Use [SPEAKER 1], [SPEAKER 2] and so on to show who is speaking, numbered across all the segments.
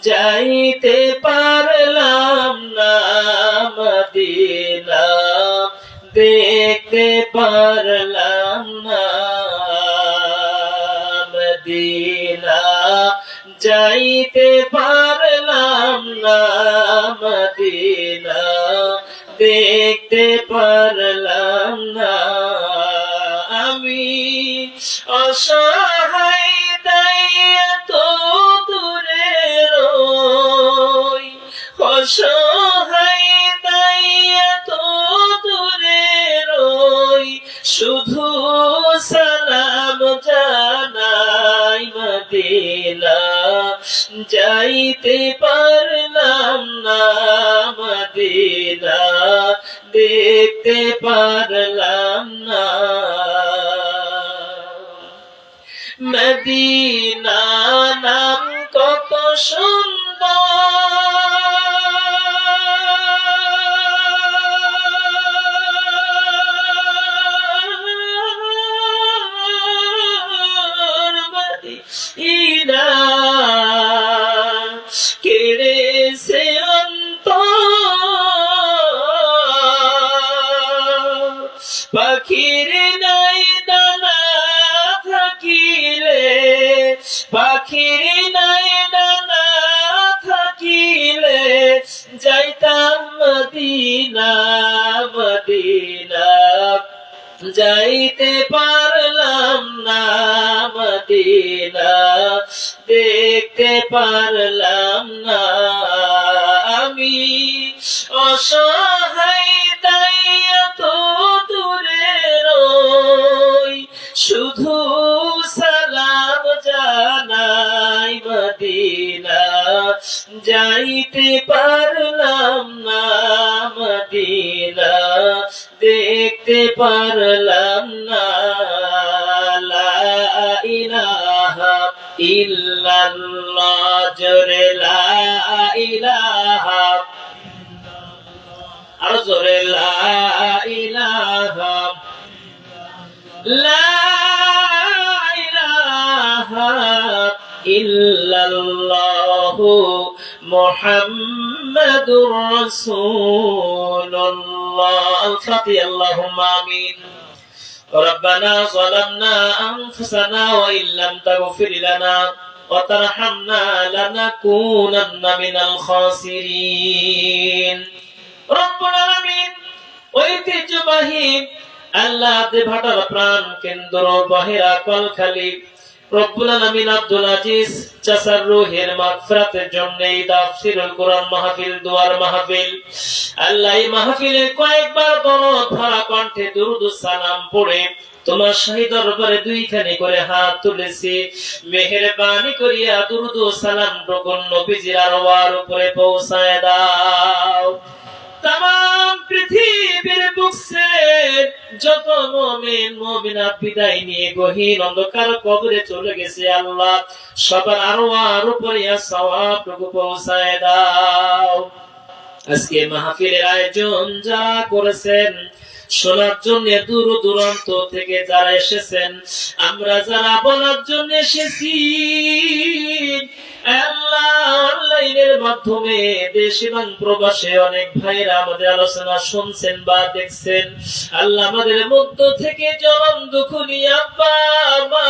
[SPEAKER 1] যাইতে পারলাম না মদিনা, দেখতে পারলাম না মদিনা, যাইতে পারলাম না মদিনা, দেখতে পারলাম না। আমি অসহায় তাই এত দূরে রই, অসহায় তাই এত দূরে রই, শুধু সালাম জানাই মদিনা, যাইতে পারলাম না মদিনা, দেখতে পারলাম না। মদিনা নাম কত সুন্দর, মদিনা কেড়েছে অন্তর, পাখির নাই দানা থাকিলে, পাখির নাই দানা থাকিলে, যাইতাম মদিনা মদিনা, যাইতে পারলাম না মদিনা, দেখতে পারলাম না। আমি অসহায় তাই এত দূরে রই, শুধু সালাম জানাই মদিনা, যাইতে পারলাম না মদিনা, দেখতে পারলাম না। লা ইলাহা ইল্লাল্লাহ, জোরে লা ইলাহা, আর জোরে লা ইলাহা, লা ইলাহা ইল্লাল্লাহ মুহাম্মাদুর রাসূলুল্লাহ। আল-ফাতিহা। আল্লাহুম্মা আমিন। ربنا ظلمنا أنفسنا وإن لم تغفر لنا وترحمنا لنكونن من الخاسرين। رب العالمين ঐতিহ্যবাহী আল্লাহ দেভাটার প্রাণ কেন্দ্র বাহিরা কলখালি রব্বুল আলামিন আব্দুল আজিজ চাচার রূহের মাগফিরাতের জন্য এই তাফসীরুল কোরআন মাহফিল, দোয়ার মাহফিল, আল্লাহ এই মাহফিলে কয়েকবার দরদ ভরা কণ্ঠে দুরূদ ও সালাম পড়ে তোমার শাহী দরবারে দুইখানি করে হাত তুলেছি, মেহেরবানি করিয়া দুরূদ ও সালাম টুকুন নবীজির আরওয়ার উপরে পৌঁছায় দাও। तमाम পৃথিবীর বুকে যত মুমিন মুমিনাত বিদায় নিয়ে গহীন অন্ধকার কবরে চলে গেছে, আল্লাহ সবার আরওয়ার উপরে সওয়াবটুকু পৌঁছায় দাও। আজকে মাহফিলের আয়োজন যা করেছেন শোনার জন্য দূর দূরান্ত থেকে যারা এসেছেন, আমরা যারা বলার জন্য এসেছি, আল্লাহ অনলাইনের মাধ্যমে দেশ এবং প্রবাসে অনেক ভাইরা আমাদের আলোচনা শুনছেন বা দেখছেন, আল্লাহ আমাদের মধ্য থেকে জনম দুঃখী আব্বা মা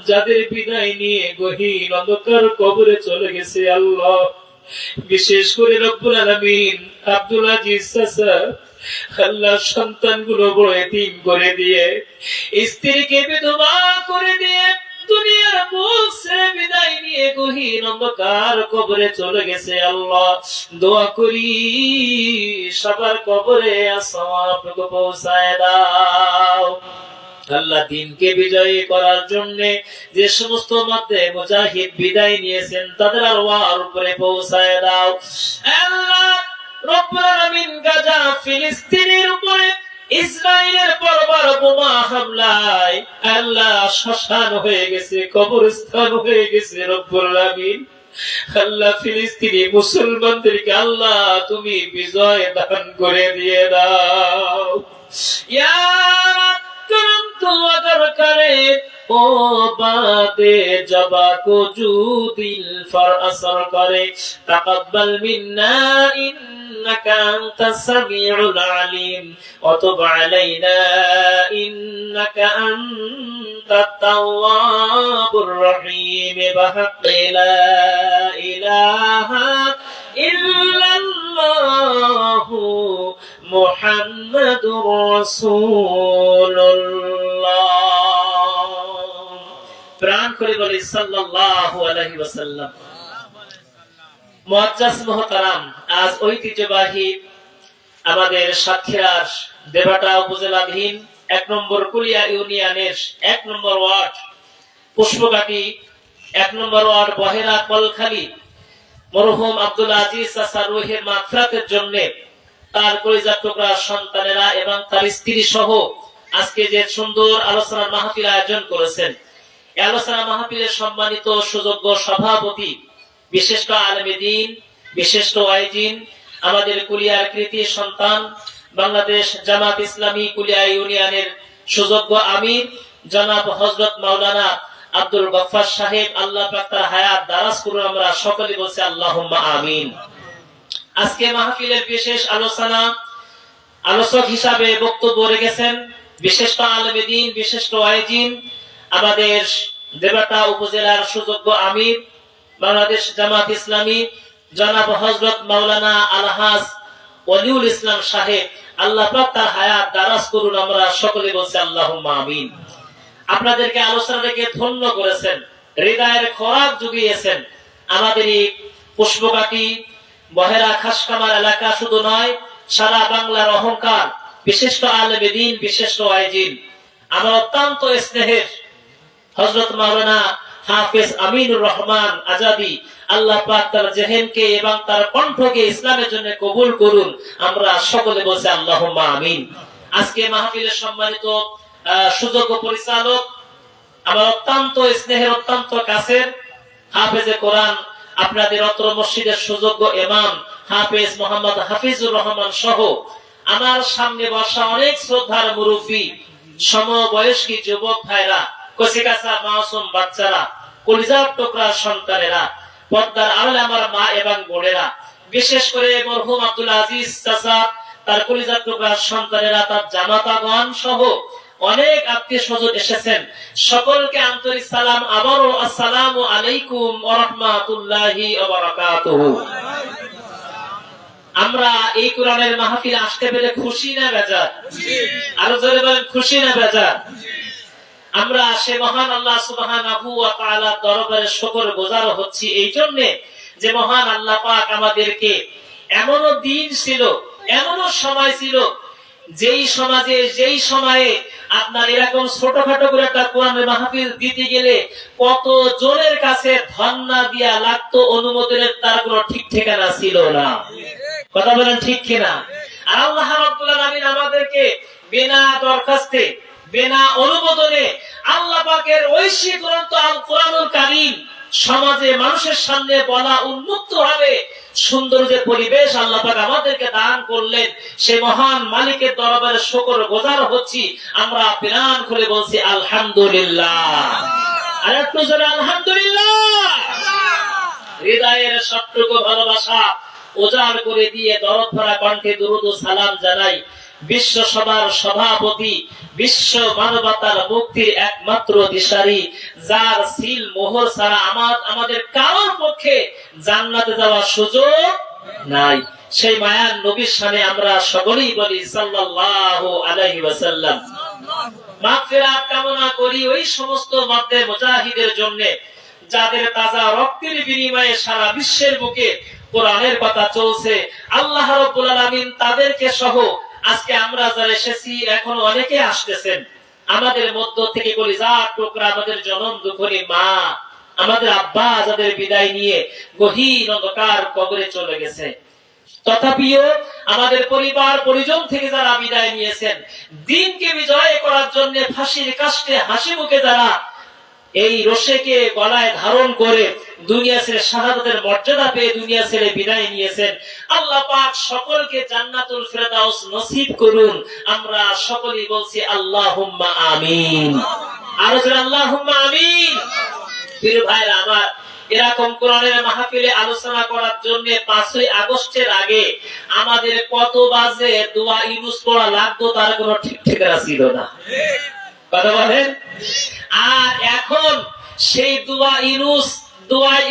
[SPEAKER 1] যাদের বিদায় নিয়ে গহীন অন্ধকার কবরে চলে গেছে, আল্লাহ বিশেষ করে রব্বুল আলামিন আব্দুল আজিজ চাচা আল্লাহ সন্তানগুলো বড় এতিম করে দিয়ে, স্ত্রীকে বিধবা করে দিয়ে, দুনিয়ার বুক ছেড়ে বিদায় নিয়ে গহীন অন্ধকার কবরে চলে গেছে, আল্লাহ দোয়া করি সবার কবরে সওয়াবটুকু পৌঁছায় দাও। আল্লাহ দিনকে বিজয়ী করার জন্য যে সমস্ত মধ্যে মুজাহিদ বিদায় নিয়েছেন তাদের আরওয়ার উপরে পৌঁছায় দাও। আল্লাহ রব্বুল আলামিন গাজা ফিলিস্তিনের উপরে ইসরায়েলের বর্বর বোমা হামলায় আল্লাহ শ্মশান হয়ে গেছে, কবরস্থান হয়ে গেছে, রব্বুল আলামিন আল্লাহ ফিলিস্তিনি মুসলমানদেরকে আল্লাহ তুমি বিজয় দান করে দিয়ে দাও। ইয়া রাব দরকারে ও বাদে জবা কো জু দিল ফর আসর করে তাকাব্বাল মিন্না ইন্নাকা আনতাস সামিউল আলিম ওয়া তুব আলাইনা ইন্নাকা আনতাত তাওয়াবুর রহিম বিহাক্কি লা ইলাহা ইল্লাল্লাহু মুহাম্মাদুর রাসূলুল্লাহ। প্রাণ করে বলি সাল্লাল্লাহু আলাইহি ওয়াসাল্লাম। মুআজ্জাজ মুহতারাম, আজ ঐতিহ্যবাহী আমাদের সাতক্ষীরার দেবাটা উপজেলাধীন ১ নম্বর কুলিয়া ইউনিয়নের ১ নম্বর ওয়ার্ড পুষ্পঘাটি ১ নম্বর ওয়ার্ড বহেরা কলখালী মরহুম আব্দুল আজিজ চাচা রুহের মাগফিরাতের জন্য তার কলিজার টুকরা সন্তানেরা এবং তার স্ত্রী সহ আজকে যে সুন্দর আলোচনার মাহফিল আয়োজন করেছেন, এই আলোচনা মাহফিলের সম্মানিত সুযোগ্য সভাপতি, বিশিষ্ট আলেমে দ্বীন, বিশিষ্ট ওয়াইজিন, আমাদের কুলিয়ার কৃতি সন্তান, বাংলাদেশ জামাত ইসলামী কুলিয়া ইউনিয়নের সুযোগ্য আমির জনাব হযরত মাওলানা আব্দুল গফফার সাহেব, আল্লাহ পাক তার হায়াত দারাজ করুন। আমরা সকলে বলছি আল্লাহুম্মা আমিন। আজকে মাহফিলের বিশেষ আলোচক হিসাবে বক্তব্য রেখেছেন বিশিষ্ট আলেমে দ্বীন, বিশিষ্ট ওয়াইজিন, আমাদের দেবাটা উপজেলার সুযোগ্য আমির বাংলাদেশ জামাত ইসলামী জনাব হযরত মাওলানা আলহাজ ওয়ালিউল ইসলাম সাহেব, আল্লাহ পাক তার হায়াত দারাজ করুন। আমরা সকলে বলছি আল্লাহুম্মা আমিন। আপনাদেরকে আলোচনা থেকে ধন্য করেছেন, হৃদয়ের খোরাক জুগিয়েছেন। আমাদের এই পুষ্পঘাটি বহেরা খাসকামার এলাকা শুধু নয়, সারা বাংলার অহংকার, বিশিষ্ট আলেমে দ্বীন, বিশিষ্ট ওয়াইজিন, আমার অত্যন্ত স্নেহের হযরত মাওলানা হাফেজ আমিনুর রহমান আজাদি, আল্লাহ পাক তার জেহেনকে এবং তার কণ্ঠকে ইসলামের জন্য কবুল করুন। আমরা সকলে বলছি আল্লাহুম্মা আমিন। আজকে মাহফিলের সম্মানিত সুযোগ্য পরিচালক, আমার অত্যন্ত স্নেহের, অত্যন্ত কাছের হাফেজে কোরআন, আপনাদের অত্র মসজিদের সুযোগ্য ইমাম হাফেজ মোহাম্মদ হাফিজুর রহমান সহ আমার সামনে বসা অনেক শ্রদ্ধার মুরব্বী, সমবয়স্ক যুবক ভাইরা, কচিকাঁচা মাসুম বাচ্চারা, কলিজার টুকরা সন্তানেরা, পর্দার আড়ালে আমার মা এবং বোনেরা, বিশেষ করে মরহুম আব্দুল আজিজ চাচা, তার কলিজার টুকরা সন্তানেরা, তার জামাতাগণ সহ অনেক আত্মীয় স্বজন এসেছেন। সকলকে আন্তরিক সালাম, আবারও আসসালামু আলাইকুম ওয়া রাহমাতুল্লাহি ওয়া বারাকাতুহু। আমরা এই কোরআনের মাহফিলে আসতে পেরে খুশি না বেজার? আরো জোরে বলেন, খুশি না বেজার? আমরা সে মহান আল্লাহ সুবহানাহু ওয়া তাআলার দরবারে শুকরগুজার হচ্ছি এই জন্য যে মহান আল্লাহ পাক আমাদেরকে এমনও দিন ছিল, এমনও সময় ছিল, যেই সমাজে, যেই সময়ে আপনার এরকম ছোটখাটো করে একটা কোরআনের মাহফিল দিতে গেলে কত জনের কাছে ধন্না দিয়া লাগতো, অনুমোদনের তার কোনো ঠিক ঠিকানা ছিল না। কথা বলেন ঠিক কিনা? আর আল্লাহ রাব্বুল আলামিন আমাদেরকে বিনা দরখাস্তে, বিনা অনুমোদনে আল্লাহ পাকের ঐশী গ্রন্থ আল কোরআনুল কারীম সমাজে মানুষের সামনে বলা উন্মুক্ত হবে সুন্দর যে পরিবেশ আল্লাহ পাক আমাদেরকে দান করলেন, সে মহান মালিকের দরবারে শুকরগুজার হচ্ছি। আমরা প্রাণ খুলে বলছি আলহামদুলিল্লাহ। আর একটু জোরে আলহামদুলিল্লাহ। হৃদয়ের সবটুকু ভালোবাসা উজাড় করে দিয়ে দরদ ভরা কণ্ঠে দুরূদ ও সালাম জানাই বিশ্ব সভার সভাপতি, বিশ্ব মানবতার মুক্তির একমাত্র দিশারি, যার সিল মোহর ছাড়া আমাদের কারোর পক্ষে জান্নাতে যাওয়ার সুযোগ নাই, সেই মায়ার নবীর সামনে আমরা সকলেই বলি সাল্লাল্লাহু আলাইহি ওয়াসাল্লাম। মাগফিরাত কামনা করি ওই সমস্ত মধ্যে মুজাহিদের জন্য যাদের তাজা রক্তের বিনিময়ে সারা বিশ্বের বুকে কোরআনের কথা চলছে। আল্লাহ রাব্বুল আলামিন তাদেরকে সহ আজকে আমরা যারা এসেছি, এখন অনেকে আসতেছেন, আমাদের মধ্য থেকে কলিজার টুকরা আমাদের জনম দুঃখী মা, আমাদের আব্বা যাদের বিদায় নিয়ে গহীন অন্ধকার কবরে চলে গেছে, তথাপিও আমাদের পরিবার পরিজন থেকে যারা বিদায় নিয়েছেন, দিনকে বিজয় করার জন্য ফাঁসির কাষ্টে হাসি মুখে যারা এই রশিকে গলায় ধারণ করে দুনিয়া ছেড়ে শাহাদাতের মর্যাদা পেয়ে দুনিয়া ছেড়ে বিদায় নিয়েছেন। আল্লাহ পাক সকলকে জান্নাতুল ফেরদাউস নসিব করুন। আমরা সকলেই বলছি আল্লাহুম্মা আমিন। আর আল্লাহুম্মা আমিন। প্রিয় ভাইরা আমার, এরকম কোরআনের মাহফিলে আলোচনা করার জন্য 5ই আগস্টের আগে আমাদের কত বাজে দোয়া ইউনুস পড়া লাগতো তার কোনো ঠিক ঠিকানা ছিল না। কথা বলেন। আর এখন সেই দোয়া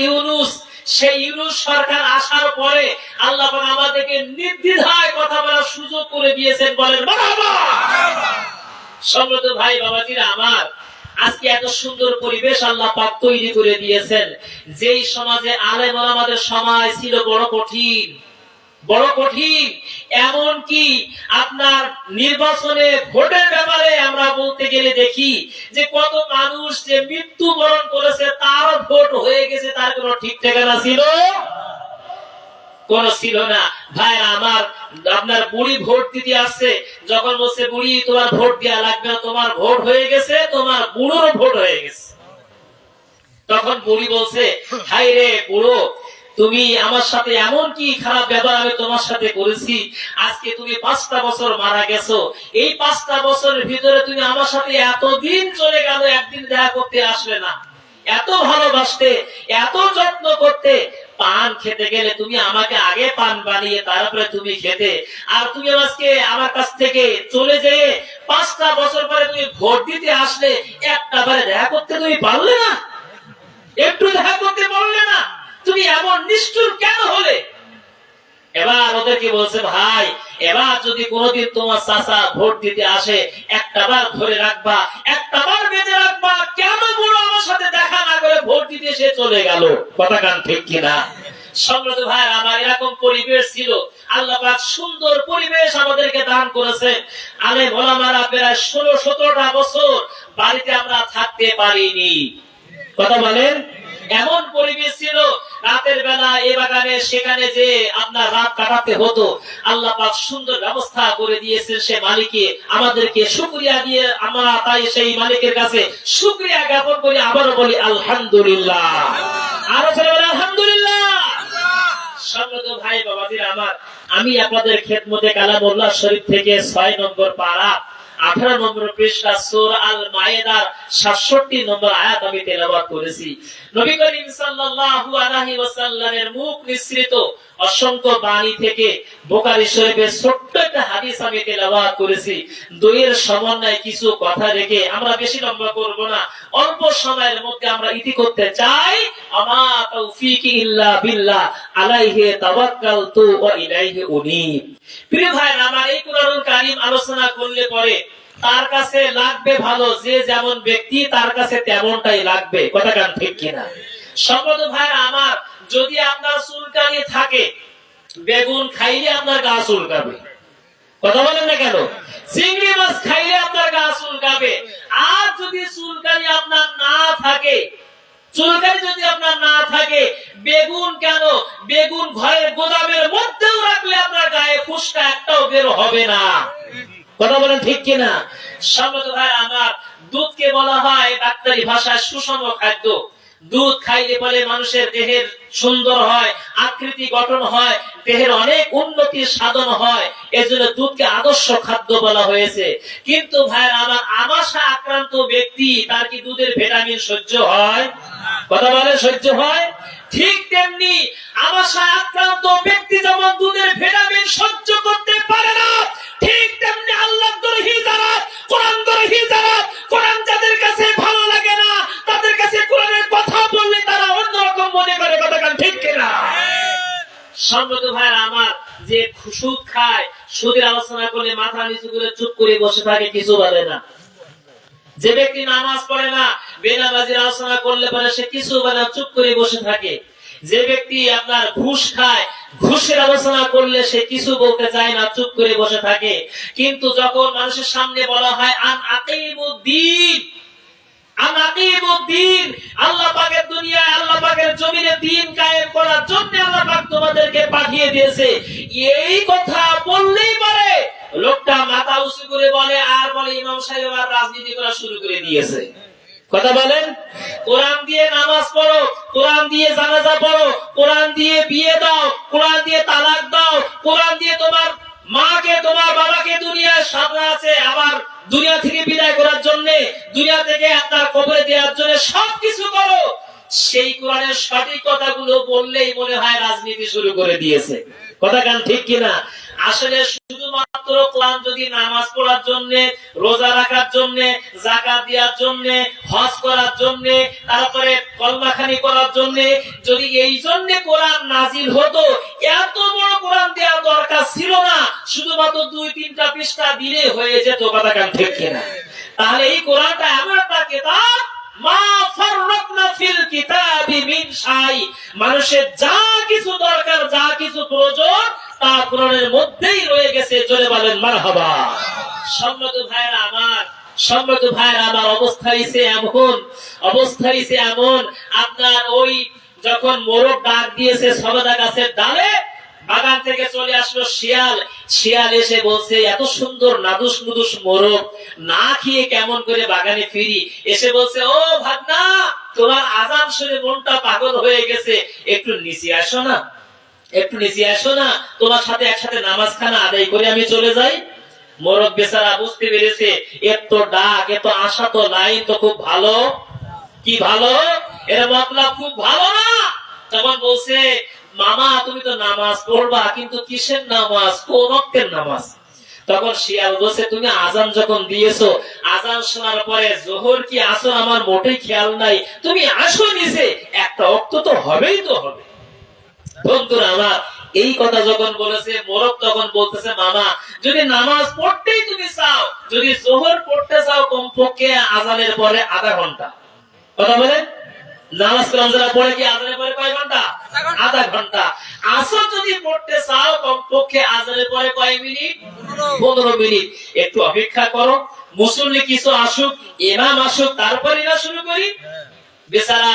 [SPEAKER 1] ইউনুস সেই ইউনুস সরকার আসার পরে আল্লাহ পাক আমাদেরকে নির্দ্বিধায় কথা বলার সুযোগ করে দিয়েছেন। বলেন মারহাবা। সম্মানিত ভাই বাবাজিরা আমার, আজকে এত সুন্দর পরিবেশ আল্লাহ পাক তৈরি করে দিয়েছেন। যেই সমাজে আলেম ওলামাদের সমাজ ছিল বড় কঠিন, এমন কি আপনার নির্বাচনে ভোটের ব্যাপারে আমরা বলতে গেলে দেখি যে কত মানুষ যে মৃত্যুবরণ করেছে তার ভোট হয়ে গেছে, তার কোনো ঠিক ঠিকানা ছিল না। ভাই আমার, আপনার বুড়ি ভোট দিতে আসছে, যখন বলছে বুড়ি তোমার ভোট দেওয়া লাগবে না, তোমার ভোট হয়ে গেছে, তোমার বুড়োর ভোট হয়ে গেছে, তখন বুড়ি বলছে হাই রে বুড়ো, তুমি আমার সাথে এমন কি খারাপ ব্যবহার আমি তোমার সাথে করেছি, আজকে তুমি 5টা বছর মারা গেছো, এই 5টা বছরের ভিতরে তুমি আমার সাথে এতদিন চলে গেল, একদিন দেখা করতে আসলে না, এত ভালোবাসতে, এত যত্ন করতে, পান খেতে গেলে তুমি আমাকে আগে পান বানিয়ে তারপরে তুমি খেতে, আর তুমি আজকে আমার কাছ থেকে চলে যেয়ে 5টা বছর পরে তুমি ভোট দিতে আসলে একটা বারে দেখা করতে তুমি পারলে না, একটু দেখা করতে পারলে না, তুমি এমন নিষ্ঠুর কেন হলে? এবার ওদেরকে বলছে ভাই, এবার যদি কোনোদিন তোমার চাচা ভোট দিতে আসে একটা বার ধরে রাখবা, একটা বার বেঁধে রাখবা, কেন বুড়ো আমার সাথে দেখা না করে ভোট দিতে সে চলে গেল। কথা কান ঠিক কিনা? সম্মানিত ভাই আমার, এরকম পরিবেশ ছিল। আল্লাহ পাক সুন্দর পরিবেশ আমাদেরকে দান করেছে। আলেম ওলামারা প্রায় 16-17টা বছর বাড়িতে আমরা থাকতে পারিনি। কথা বলেন। এমন পরিবেশ ছিল, রাতের বেলা এই বাগানে সেখানে যে আপনার রাত কাটাতে হতো। আল্লাহ পাক সুন্দর ব্যবস্থা করে দিয়েছেন সে মালিককে, আমাদেরকে শুকরিয়া দিয়ে আমরা তাই সেই মালিকের কাছে শুকরিয়া জ্ঞাপন করি। আবারও বলি আলহামদুলিল্লাহ। আরো ছেলে বলে আলহামদুলিল্লাহ। সম্মানিত ভাই বাবাজিরা আমার, আমি আপনাদের খেদমতে কালামুল্লাহ শরীফ থেকে 6 নম্বর পারা 18 নম্বর পৃষ্ঠা সূরা আল মায়েদার 67 নম্বর আয়াত আমি তেলাওয়াত করেছি। নবী করিম সাল্লাল্লাহু আলাইহি ওয়াসাল্লামের মুখ নিঃসৃত অসংখ্য বাণী থেকে বুখারী শরীফের ছোট্ট একটা হাদিস আমি তেলাওয়াত করেছি। দুইয়ের সমন্বয়ে কিছু কথা রেখে আমরা বেশি লম্বা করব না, অল্প সময়ের মধ্যে আমরা ইতি করতে চাই। আমা তাওফীকি ইল্লা বিল্লাহ আলাইহি তাওয়াক্কালতু ওয়া ইলাইহি উনীব। প্রিয় ভাই আমার, এই কুরআনুল কারীম আলোচনা করলে পরে তার কাছে লাগবে ভালো, যে যেমন ব্যক্তি তার কাছে তেমনটাই লাগবে। কথা কান ঠিক কিনা? সম্মানিত ভাই আমার, যদি আপনার চুলকানি থাকে, বেগুন খাইলে আপনার গা চুলকাবে। কথা বলেন না কেন? চিংড়ি মাছ খাইলে আপনার গা চুলকাবে। আর যদি চুলকানি আপনার না থাকে, বেগুন কেন, বেগুন ঘরের গোদামের মধ্যেও রাখলে আপনার গায়ে ফুসকা একটাও বের হবে না। কথা বলেন ঠিক কিনা? সম্মানিত ভাই আমার, দুধকে বলা হয় ডাক্তারি ভাষায় সুষম খাদ্য। দুধ খাইলে পরে মানুষের দেহের সুন্দর হয়, আকৃতি গঠন হয়, দেহের অনেক উন্নতির সাধন হয়, এজন্য দুধকে আদর্শ খাদ্য বলা হয়েছে। কিন্তু ভাই আমার, আমাশা আক্রান্ত ব্যক্তি তার কি দুধের ভিটামিন সহ্য হয়? কথা বলে সহ্য হয়? ঠিক তেমনি আমাশা আক্রান্ত ব্যক্তি যেমন দুধের ভিটামিন সহ্য করতে পারে না, ঠিক তেমনি আল্লাহ দরহি যারা, কোরআন দরহি যারা, কোরআন যাদের কাছে ভালো লাগে না, তাদের কাছে কোরআনের কথা বললে তারা অন্যরকম মনে করে। কথা কান ঠিক কিনা? সম্মানিত ভাই আমার, যে সুদ খায়, সুদের আলোচনা করলে মাথা নিচু করে চুপ করে বসে থাকে, কিছু বলে না। যে ব্যক্তি নামাজ পড়ে না, বেনামাজির আলোচনা করলে পরে সে কিছু বলে না, চুপ করে বসে থাকে। যে ব্যক্তি আপনার ঘুষ খায়, ঘুষের আলোচনা করলে সে কিছু বলতে চায় না, চুপ করে বসে থাকে। কিন্তু যখন মানুষের সামনে বলা হয় আন আকিমুদ্দিন, আল্লাহ পাকের দুনিয়ায়, আল্লাহ পাকের জমিনে দ্বীন কায়েম করার জন্য আল্লাহ পাক তোমাদেরকে পাঠিয়ে দিয়েছে, এই কথা বললেই পারে লোকটা মাথা উঁচু করে বলে, আর বলে ইমাম সাহেব আর রাজনীতি করা শুরু করে দিয়েছে। কথা বলেন। কোরআন দিয়ে নামাজ পড়ো, কোরআন দিয়ে জানাজা পড়ো, কোরআন দিয়ে বিয়ে দাও, কোরআন দিয়ে তালাক দাও, কোরআন দিয়ে তোমার মাকে তোমার বাবাকে দুনিয়ার সামনে আছে আবার দুনিয়া থেকে বিদায় করার জন্য, দুনিয়া থেকে আপনার কবরে দেওয়ার জন্য সবকিছু করো। সেই কোরআনের সঠিক কথাগুলো বললেই মনে হয় রাজনীতি শুরু করে দিয়েছে। কথা কান ঠিক কিনা? আসলে শুধুমাত্র কোরআন যদি নামাজ পড়ার জন্য, রোজা রাখার জন্য, যাকাত দেওয়ার জন্য, হজ করার জন্য, তারপরে কলমাখানি করার জন্য, যদি এই জন্য কোরআন নাজিল হতো, এত বড় কোরআন দেওয়ার দরকার ছিল না। শুধুমাত্র 2-3টা পৃষ্ঠা দিলে হয়ে যেত। কথা কান ঠিক কিনা? তাহলে এই কোরআনটা এমন একটা কিতাব, মা ফাররাতনা ফিল কিতাবি মিন শাই, মানুষের যা কিছু দরকার, যা কিছু প্রয়োজন তা কোরআনের মধ্যেই রয়ে গেছে। জোরে বলেন মারহাবা। সম্মানিত ভাইরা আমার, সম্মানিত ভাইরা আমার, অবস্থা হইছে এমন আপনার ওই যখন মোরগ ডাক দিয়েছে সবেদা গাছের ডালে, বাগান থেকে চলে আসলো শিয়াল এসে বলছে, এত সুন্দর নাদুস নুদুস মোরগ না খেয়ে কেমন করে বাগানে ফিরি। এসে বলছে, ও ভাগনা, তোমার আজান শুনে মনটা পাগল হয়ে গেছে, একটু নিচে আসো না, একটু নিচে আসো না, তোমার সাথে একসাথে নামাজ খানা আদায় করে আমি চলে যাই। মোরগ বেচারা বুঝতে পেরেছে এত ডাক, এত আশা তো লাইন তো খুব ভালো, কি ভালো, এর মতলব খুব ভালো না। তখন বলছে, মামা তুমি তো নামাজ পড়বা, কিন্তু কিসের নামাজ, কোন ওয়াক্তের নামাজ? তখন শিয়াল বলছে, তুমি আজান যখন দিয়েছো, আজান শোনার পরে জোহর কি আসর আমার মোটেই খেয়াল নাই, তুমি আসো নিচে, একটা ওয়াক্ত তো হবেই তো হবে। বন্ধুরা আমার, এই কথা যখন বলেছে মোরগ, তখন বলতেছে, মামা যদি নামাজ পড়তেই তুমি চাও, যদি জোহর পড়তে চাও, কমপক্ষে আজানের পরে আধা ঘন্টা। কথা বলেন, নামাজ কালাম যারা পড়ে কি আজানের পরে কয় ঘন্টা? আধা ঘন্টা। আসর যদি পড়তে চাও, কমপক্ষে আজানের পরে কয় মিনিট? 15 মিনিট। একটু অপেক্ষা করো, মুসল্লি কিছু আসুক, ইমাম আসুক, তারপরে না শুরু করি। বেচারা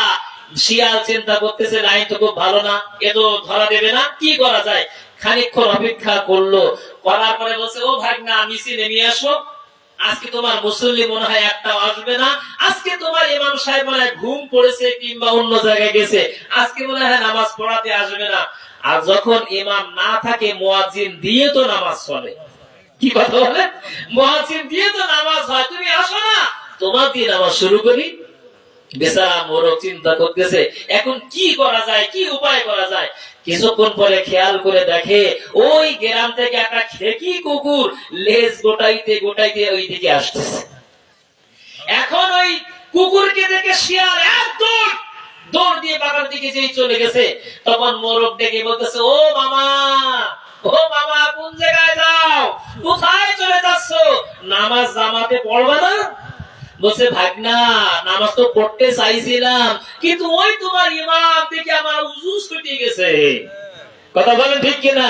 [SPEAKER 1] শিয়াল চিন্তা করতেছে, লাইন তো খুব ভালো না, এ তো ধরা দেবে না, কি করা যায়? খানিকক্ষণ অপেক্ষা করলো, করার পরে বলছে, ও ভাগনা নিচে নেমে আসো, আজকে তোমার মুসল্লি মনে হয় একটা আসবে না, আজকে তোমার ইমাম সাহেব মনে হয় ঘুম পড়েছে কিংবা অন্য জায়গায় গেছে, আজকে মনে হয় নামাজ পড়াতে আসবে না। আর যখন ইমাম না থাকে, মুয়াজ্জিন দিয়ে তো নামাজ চলে। কি কথা বলে? মুয়াজ্জিন দিয়ে তো নামাজ হয়, তুমি আসো না, তোমার দিয়ে নামাজ শুরু করি। বেচারা মোরগ চিন্তা করতেছে এখন কি করা যায়, কি উপায় করা যায়। কিছুক্ষণ পরে খেয়াল করে দেখে ওই গ্রাম থেকে একটা খেকি কুকুর লেজ গোটাইতে গোটাইতে ওই দিকে আসতেছে। এখন ওই কুকুরকে দেখে শিয়াল এক দৌড় দিয়ে বাগান দিকে যেই চলে গেছে, তখন মোরগ ডেকে বলতেছে, ও মামা, ও মামা, কোন জায়গায় যাও, কোথায় চলে যাচ্ছ, নামাজ জামাতে পড়বা না? বলছে, ভাগনা নামাজ তো পড়তে চাইছিলাম, কিন্তু ওই তোমার ইমাম থেকে আমার উজু ছুটে গেছে। কথা বলেন ঠিক কিনা?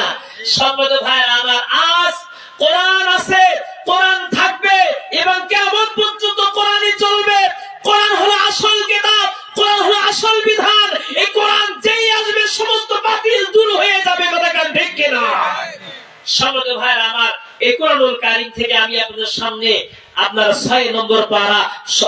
[SPEAKER 1] সম্মানিত ভাইরা আমার, আজ কোরআন আছে, কোরআন থাকবে এবং কিয়ামত পর্যন্ত কোরআনই চলবে। কোরআন হলো আসল কিতাব, কোরআন হলো আসল বিধান। এই কোরআন যেই আসবে সমস্ত বাতিল দূর হয়ে যাবে। কথা কান ঠিক কিনা? সম্মানিত ভাইরা আমার, এই কোরআনুল কারীম থেকে আমি আপনাদের সামনে আপনার 6 নম্বর পারা,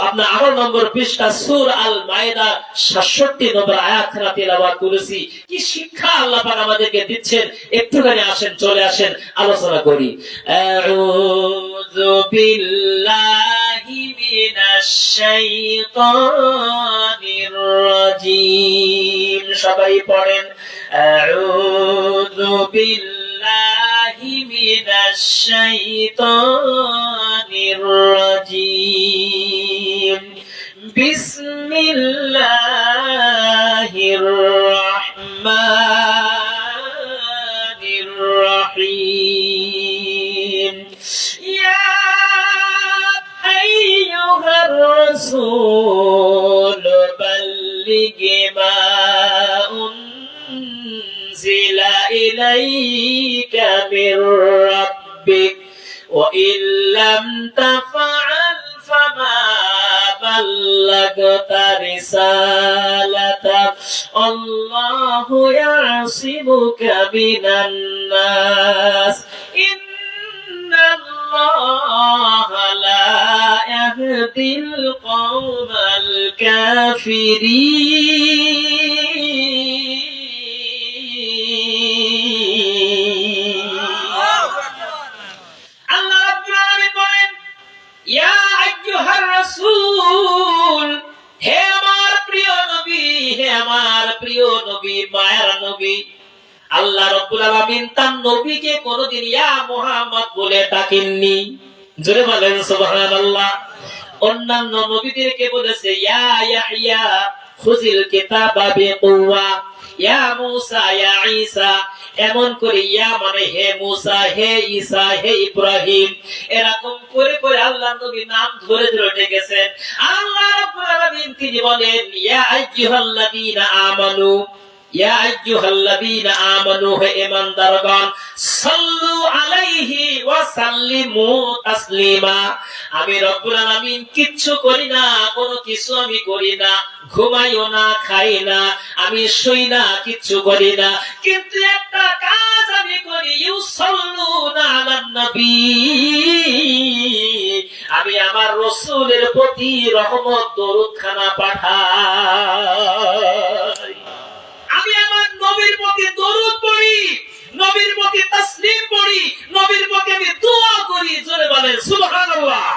[SPEAKER 1] আপনার 8 নম্বর পৃষ্ঠা সূরা আল মায়েদা 67 নম্বর আয়াত তেলাওয়াত করেছি। কি শিক্ষা আল্লাহ পাক আমাদেরকে দিচ্ছেন, একটুখানি আসেন, চলে আসেন, আলোচনা করি। আউযু বিল্লাহি মিনাশ শাইতানির রাজীম। সবাই পড়েন, আউযু বিল্লাহি মিনাশ শাইতানির রাজীম। বিসমিল্লাহির রাহমানির রাহিম। ইয়া আইয়ুহার রাসূল বাল্লিগ মা উনজিলা ইলাইকা মির রাব্বিক ওয়া ইল্লাম তাফআল ফামা বাল্লাগতা রিসালাতা আল্লাহু ইয়াসিমুকা মিনান নাস ইন্নাল্লাহা লা ইয়াহদিল কওমাল কাফিরিন। আল্লাহ রাব্বুল আলামিন বলেন, ইয়া আইয়ুহার রাসূল, হে আমার প্রিয় নবী, হে আমার প্রিয় নবী, মায়ার নবী। আল্লাহ রাব্বুল আলামিন তার নবীকে কোনদিন ইয়া মুহাম্মদ বলে ডাকেননি। জোরে বলেন সুবহানাল্লাহ। অন্যান্য নবীদেরকে বলেছে ইয়া ইয়াহইয়া খুযিল কিতাবা বিকুওয়া, ইয়া মূসা ইয়া ঈসা, এমন করে ইয়া মানে হে মূসা, হে ঈসা, হে ইব্রাহিম, এরকম করে করে আল্লাহ নবী নাম ধরে ধরে ডেকেছেন। আল্লাহ রাব্বুল আলামিন তিনি বলেন ইয়া আইয়ুহাল্লাযীনা আমানু, ইয়া আইয়ুহাল্লাযীনা আমানু, হে ঈমানদারগণ, সাল্লু আলাইহি ওয়া সাল্লিমু তাসলিমা। আমি রব্বুল আলামিন কিচ্ছু করি না, কোনো কিছু আমি করি না, ঘুমাইও না, খাই না, আমি শুই না, কিচ্ছু করি না, কিন্তু একটা কাজ আমি করি, ইউসাল্লুনা আলান নবী, আমি আমার রাসূলের প্রতি রহমত দরুদ খানা পাঠাই। আমি আমার নবীর প্রতি দরুদ পড়ি, নবীর প্রতি তাসলিম পড়ি, নবীর প্রতি আমি দোয়া করি। জোরে বলেন সুবহানাল্লাহ।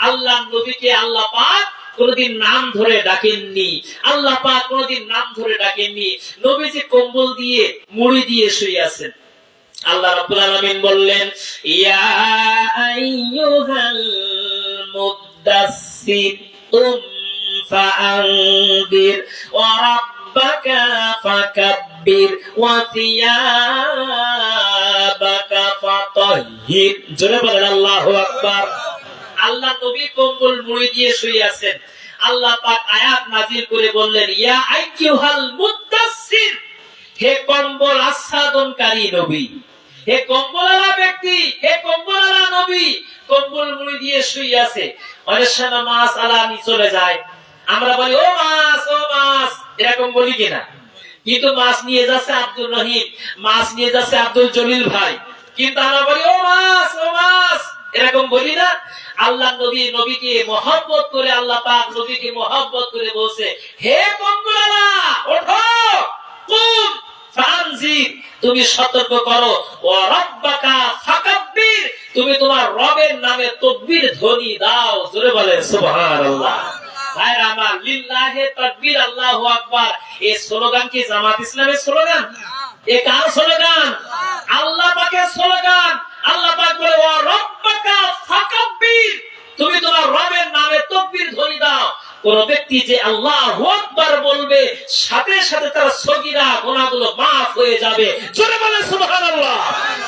[SPEAKER 1] আল্লাহ নবীকে আল্লাহ পাক কোনদিন নাম ধরে ডাকেননি, আল্লাহ পাক কোনদিন নাম ধরে ডাকেননি। নবীজি কম্বল দিয়ে মুড়ি দিয়ে শুয়ে আছেন। আল্লাহ রাব্বুল আলামিন বললেন ইয়া আইয়ুহাল মুদ্দাসসির কুম ফাআনদির ওয়া রাব্বাকা ফাকাব্বির ওয়া থিয়াবাকা ফাতাহহির। জোরে বলেন আল্লাহু আকবার। আল্লাহ নবী কম্বল মুড়ি দিয়ে শুয়ে আছেন। আল্লাহ পাক আয়াত নাযিল করে বললেন ইয়া আইয়ুহাল মুদ্দাসসির, হে কম্বল আচ্ছাদনকারী নবী, হে কম্বলওয়ালা ব্যক্তি, হে কম্বলওয়ালা নবী, কম্বল মুড়ি দিয়ে শুয়ে আছে। অনেক সময় মাছ আলানি চলে যায়, আমরা বলি ও মাছ, ও মাছ, এরকম বলি কিনা? কিন্তু মাছ নিয়ে যাচ্ছে আব্দুল রহিম, মাছ নিয়ে যাচ্ছে আব্দুল জলিল ভাই, কিন্তু আমরা বলি ও মাছ, ও মাছ, এরকম বলি না? আল্লাহ নবীকে মহব্বত করে আল্লাহ পাক নবীকে মহব্বত করে বলছে হে কম্বলওয়ালা ওঠো, কুম ফানজির, তুমি সতর্ক করো, ওয়া রাব্বাকা ফাকাব্বির, তুমি তোমার রবের নামে তাকবীর ধ্বনি দাও। জোরে বলেন সুবহানাল্লাহ। ভাইরা আমার, লিল্লাহি তাকবীর, আল্লাহু আকবার, এই স্লোগান কি জামাত ইসলামের স্লোগান? এ কার স্লোগান? আল্লাহ পাকের স্লোগান। আল্লাহ পাক বলে ওয়া রাব্বাকা ফাকাব্বির, তুমি তোমার রবের নামে তাকবীর ধ্বনি দাও। কোন ব্যক্তি যে আল্লাহু আকবার বলবে, সাথে সাথে তার সগীরা গুনাহগুলো maaf হয়ে যাবে। জোরে বলেন সুবহানাল্লাহ।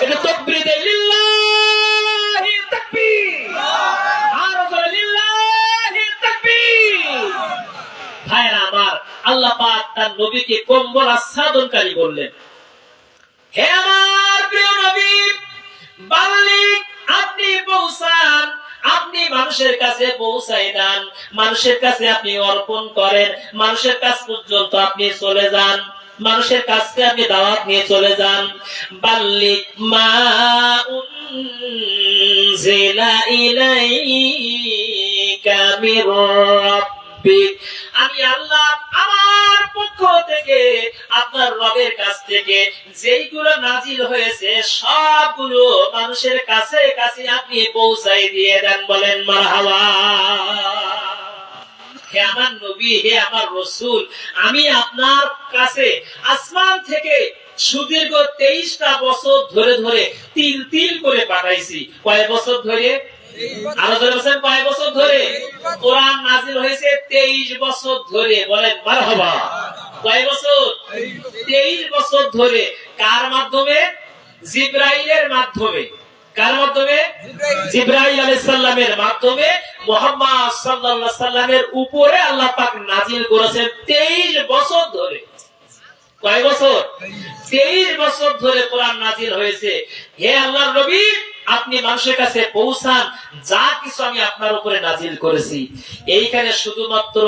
[SPEAKER 1] এটা তাকবীর দেয় লিল্লাহি তাকবীর, আর জোরে লিল্লাহি তাকবীর। ভাইরা আমার, আল্লাহ পাক তার নবীকে কম্বল আচ্ছাদনকারী বললেন। হে আমার প্রিয় নবী, বাল্লিগ, আপনি পৌঁছান, আপনি মানুষের কাছে পৌঁছাই দেন, মানুষের কাছে আপনি অর্পণ করেন, মানুষের কাছ পর্যন্ত আপনি চলে যান, মানুষের কাছে আপনি দাওয়াত নিয়ে চলে যান। বাল্লিগ মা উনজিলা ইলাইকা মির রাব্বিক, আমি আল্লাহ আমার পক্ষ থেকে আপনার রবের কাছ থেকে যেইগুলো নাজিল হয়েছে সবগুলো মানুষের কাছে কাছে আপনি পৌঁছাই দিয়ে দেন। বলেন মারহাবা। হে আমার নবী, হে আমার রাসূল, আমি আপনার কাছে আসমান থেকে সুদীর্ঘ 23টা বছর ধরে ধরে তিল তিল করে পাঠাইছি। কয় বছর ধরে? আরো বলেছেন কয় বছর ধরে? কোরআন নাজিল হয়েছে 23 বছর ধরে। বলেন মারহাবা। কয় বছর? 23 বছর ধরে। কার মাধ্যমে? জিবরাইলের মাধ্যমে। কার মাধ্যমে? জিবরাইল আলাইহিস সালামের মাধ্যমে মুহাম্মদ সাল্লাল্লাহু আলাইহি সাল্লামের উপরে আল্লাহ পাক নাজিল করেছেন 23 বছর ধরে। কয় বছর? 23 বছর ধরে কোরআন নাজিল হয়েছে। হে আল্লাহর নবী, আপনি মানুষের কাছে পৌঁছান যা কিছু আমি আপনার উপরে নাজিল করেছি। এইখানে শুধুমাত্র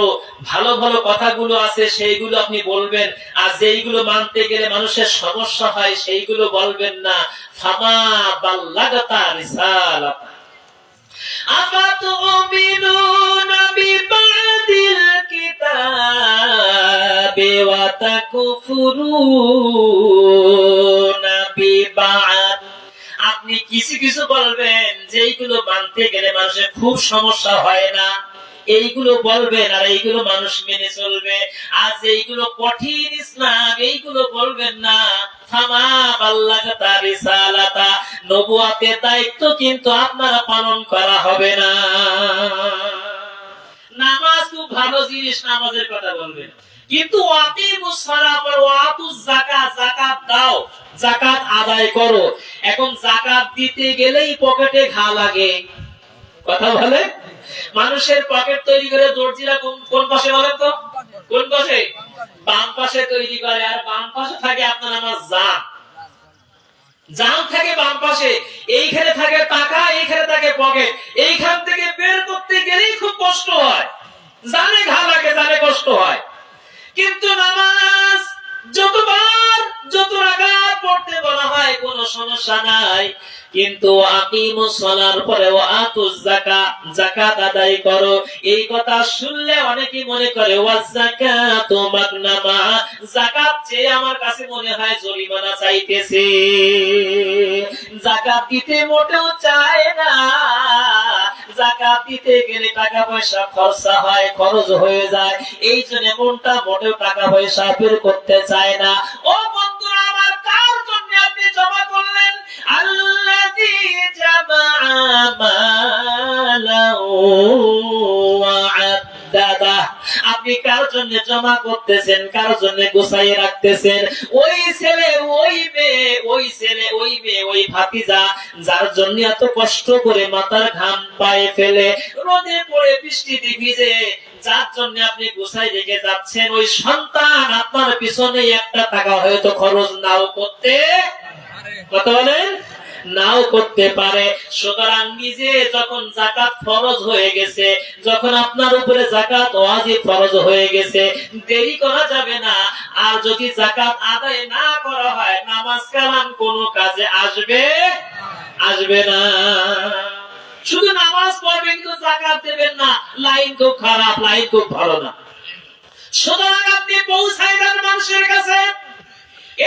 [SPEAKER 1] ভালো ভালো কথাগুলো আছে, সেইগুলো আপনি বলবেন, আর যেইগুলো মানতে গেলে মানুষের সমস্যা হয় সেইগুলো বলবেন না। ফামা বাল্লাগাতা রিসালাতা, আফাতুমিনুনা বিবাদিল কিতাবি ওয়া তাকফুরুনা বিবাদ। আপনি কিছু কিছু বলবেন যেইগুলো মানতে গেলে মানুষের খুব সমস্যা হয় না, এইগুলো বলবেন আর এইগুলো মানুষ মেনে চলবে। আর এইগুলো কঠিন ইসলাম, এইগুলো বলবেন না। ফামা বাল্লাগাতা রিসালাতা, নবুয়তের দায়িত্ব কিন্তু আপনারা পালন করা হবে না। নামাজ খুব ভালো জিনিস, নামাজের কথা বলবেন, কিন্তু ওয়াকিমুস সালাত ওয়া আতুজ যাকাত, যাকাত দাও, যাকাত আদায় করো। এখন যাকাত দিতে গেলেই পকেটে ঘা লাগে, কথা বলে। মানুষের পকেট তৈরি করে দর্জিরা কোন পাশে বলেন তো? কোন পাশে? বাম পাশে তৈরি করে। আর বাম পাশে থাকে আপনার আমার জান, জান থাকে বাম পাশে। এইখানে থাকে টাকা, এইখানে থাকে পকেট। এইখান থেকে বের করতে গেলেই খুব কষ্ট হয়, জানে ঘা লাগে, জানে কষ্ট হয়। কিন্তু নামাজ যতবার যত রাকাত পড়তে বলা হয় কোনো সমস্যা নাই, কিন্তু আকিমুস সালার পরে ওয়া আতুজ যাকাত, যাকাত আদায় করো। এই কথা শুনলে অনেকেই মনে করে ওয়াজ যাকাতু মাগনামা, যাকাত যে আমার কাছে মনে হয় জরিমানা চাইতেছে, যাকাত দিতে মোটেও চায় না। যাকাত দিতে গেলে টাকা পয়সা খরচা হয়, খরচ হয়ে যায়, এই জন্য মনটা মোটেও টাকা পয়সা বের করতে চায় না। ও বন্ধুরা আমার, কার জন্য আপনি জমা করলেন? আল্লাযী জামাআ মালাহু ওয়া আদ্দাদা। আপনি কার জন্য জমা করতেছেন, কার জন্য গোছাইয়ে রাখতেছেন? ওই ছেলে, ওই মেয়ে, ওই ছেলে, ওই মেয়ে, ওই ভাতিজা যার জন্য এত কষ্ট করে মাথার ঘাম পায়ে ফেলে, রোদে পড়ে বৃষ্টিতে ভিজে, যার জন্য আপনি গোছাই রেখে যাচ্ছেন, ওই সন্তান আপনার পিছনে একটা টাকা হয়তো খরচ নাও করতে, কথা বলেন, নাও করতে পারে। সুতরাং নিজে যখন যাকাত ফরজ হয়ে গেছে, যখন আপনার উপরে যাকাত ওয়াজিব ফরজ হয়ে গেছে, দেরি করা যাবে না। আর যদি যাকাত আদায় না করা হয়, নামাজ কালাম কোনো কাজে আসবে না। শুধু নামাজ পড়বেন কিন্তু যাকাত দেবেন না, লাইন খুব খারাপ, লাইন খুব ভালো না। সুতরাং আপনি পৌঁছায় দেন মানুষের কাছে।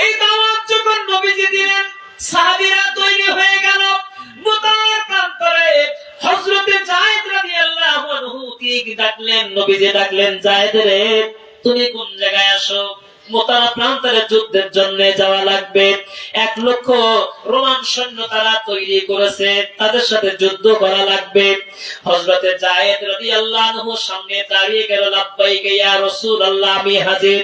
[SPEAKER 1] এই দাওয়াত যখন নবীজি দিলেন, সাহাবীরা তৈরি হয়ে গেল। মুতার প্রান্তরে হযরতে যায়েদ রাদিয়াল্লাহু আনহু তিনি ডাকলেন, নবীজি ডাকলেন, যায়েদ রে তুমি কোন জায়গায় আসো? মুতার প্রান্তরে যুদ্ধের জন্য যাওয়া লাগবে। 1 লক্ষ রোমান সৈন্য তারা তৈরি করেছে, তাদের সাথে যুদ্ধ করা লাগবে। হযরতে যায়েদ রাদিয়াল্লাহু আনহু সামনে দাঁড়িয়ে গেল, লাব্বাইক ইয়া রাসূলুল্লাহ, আমি হাজির।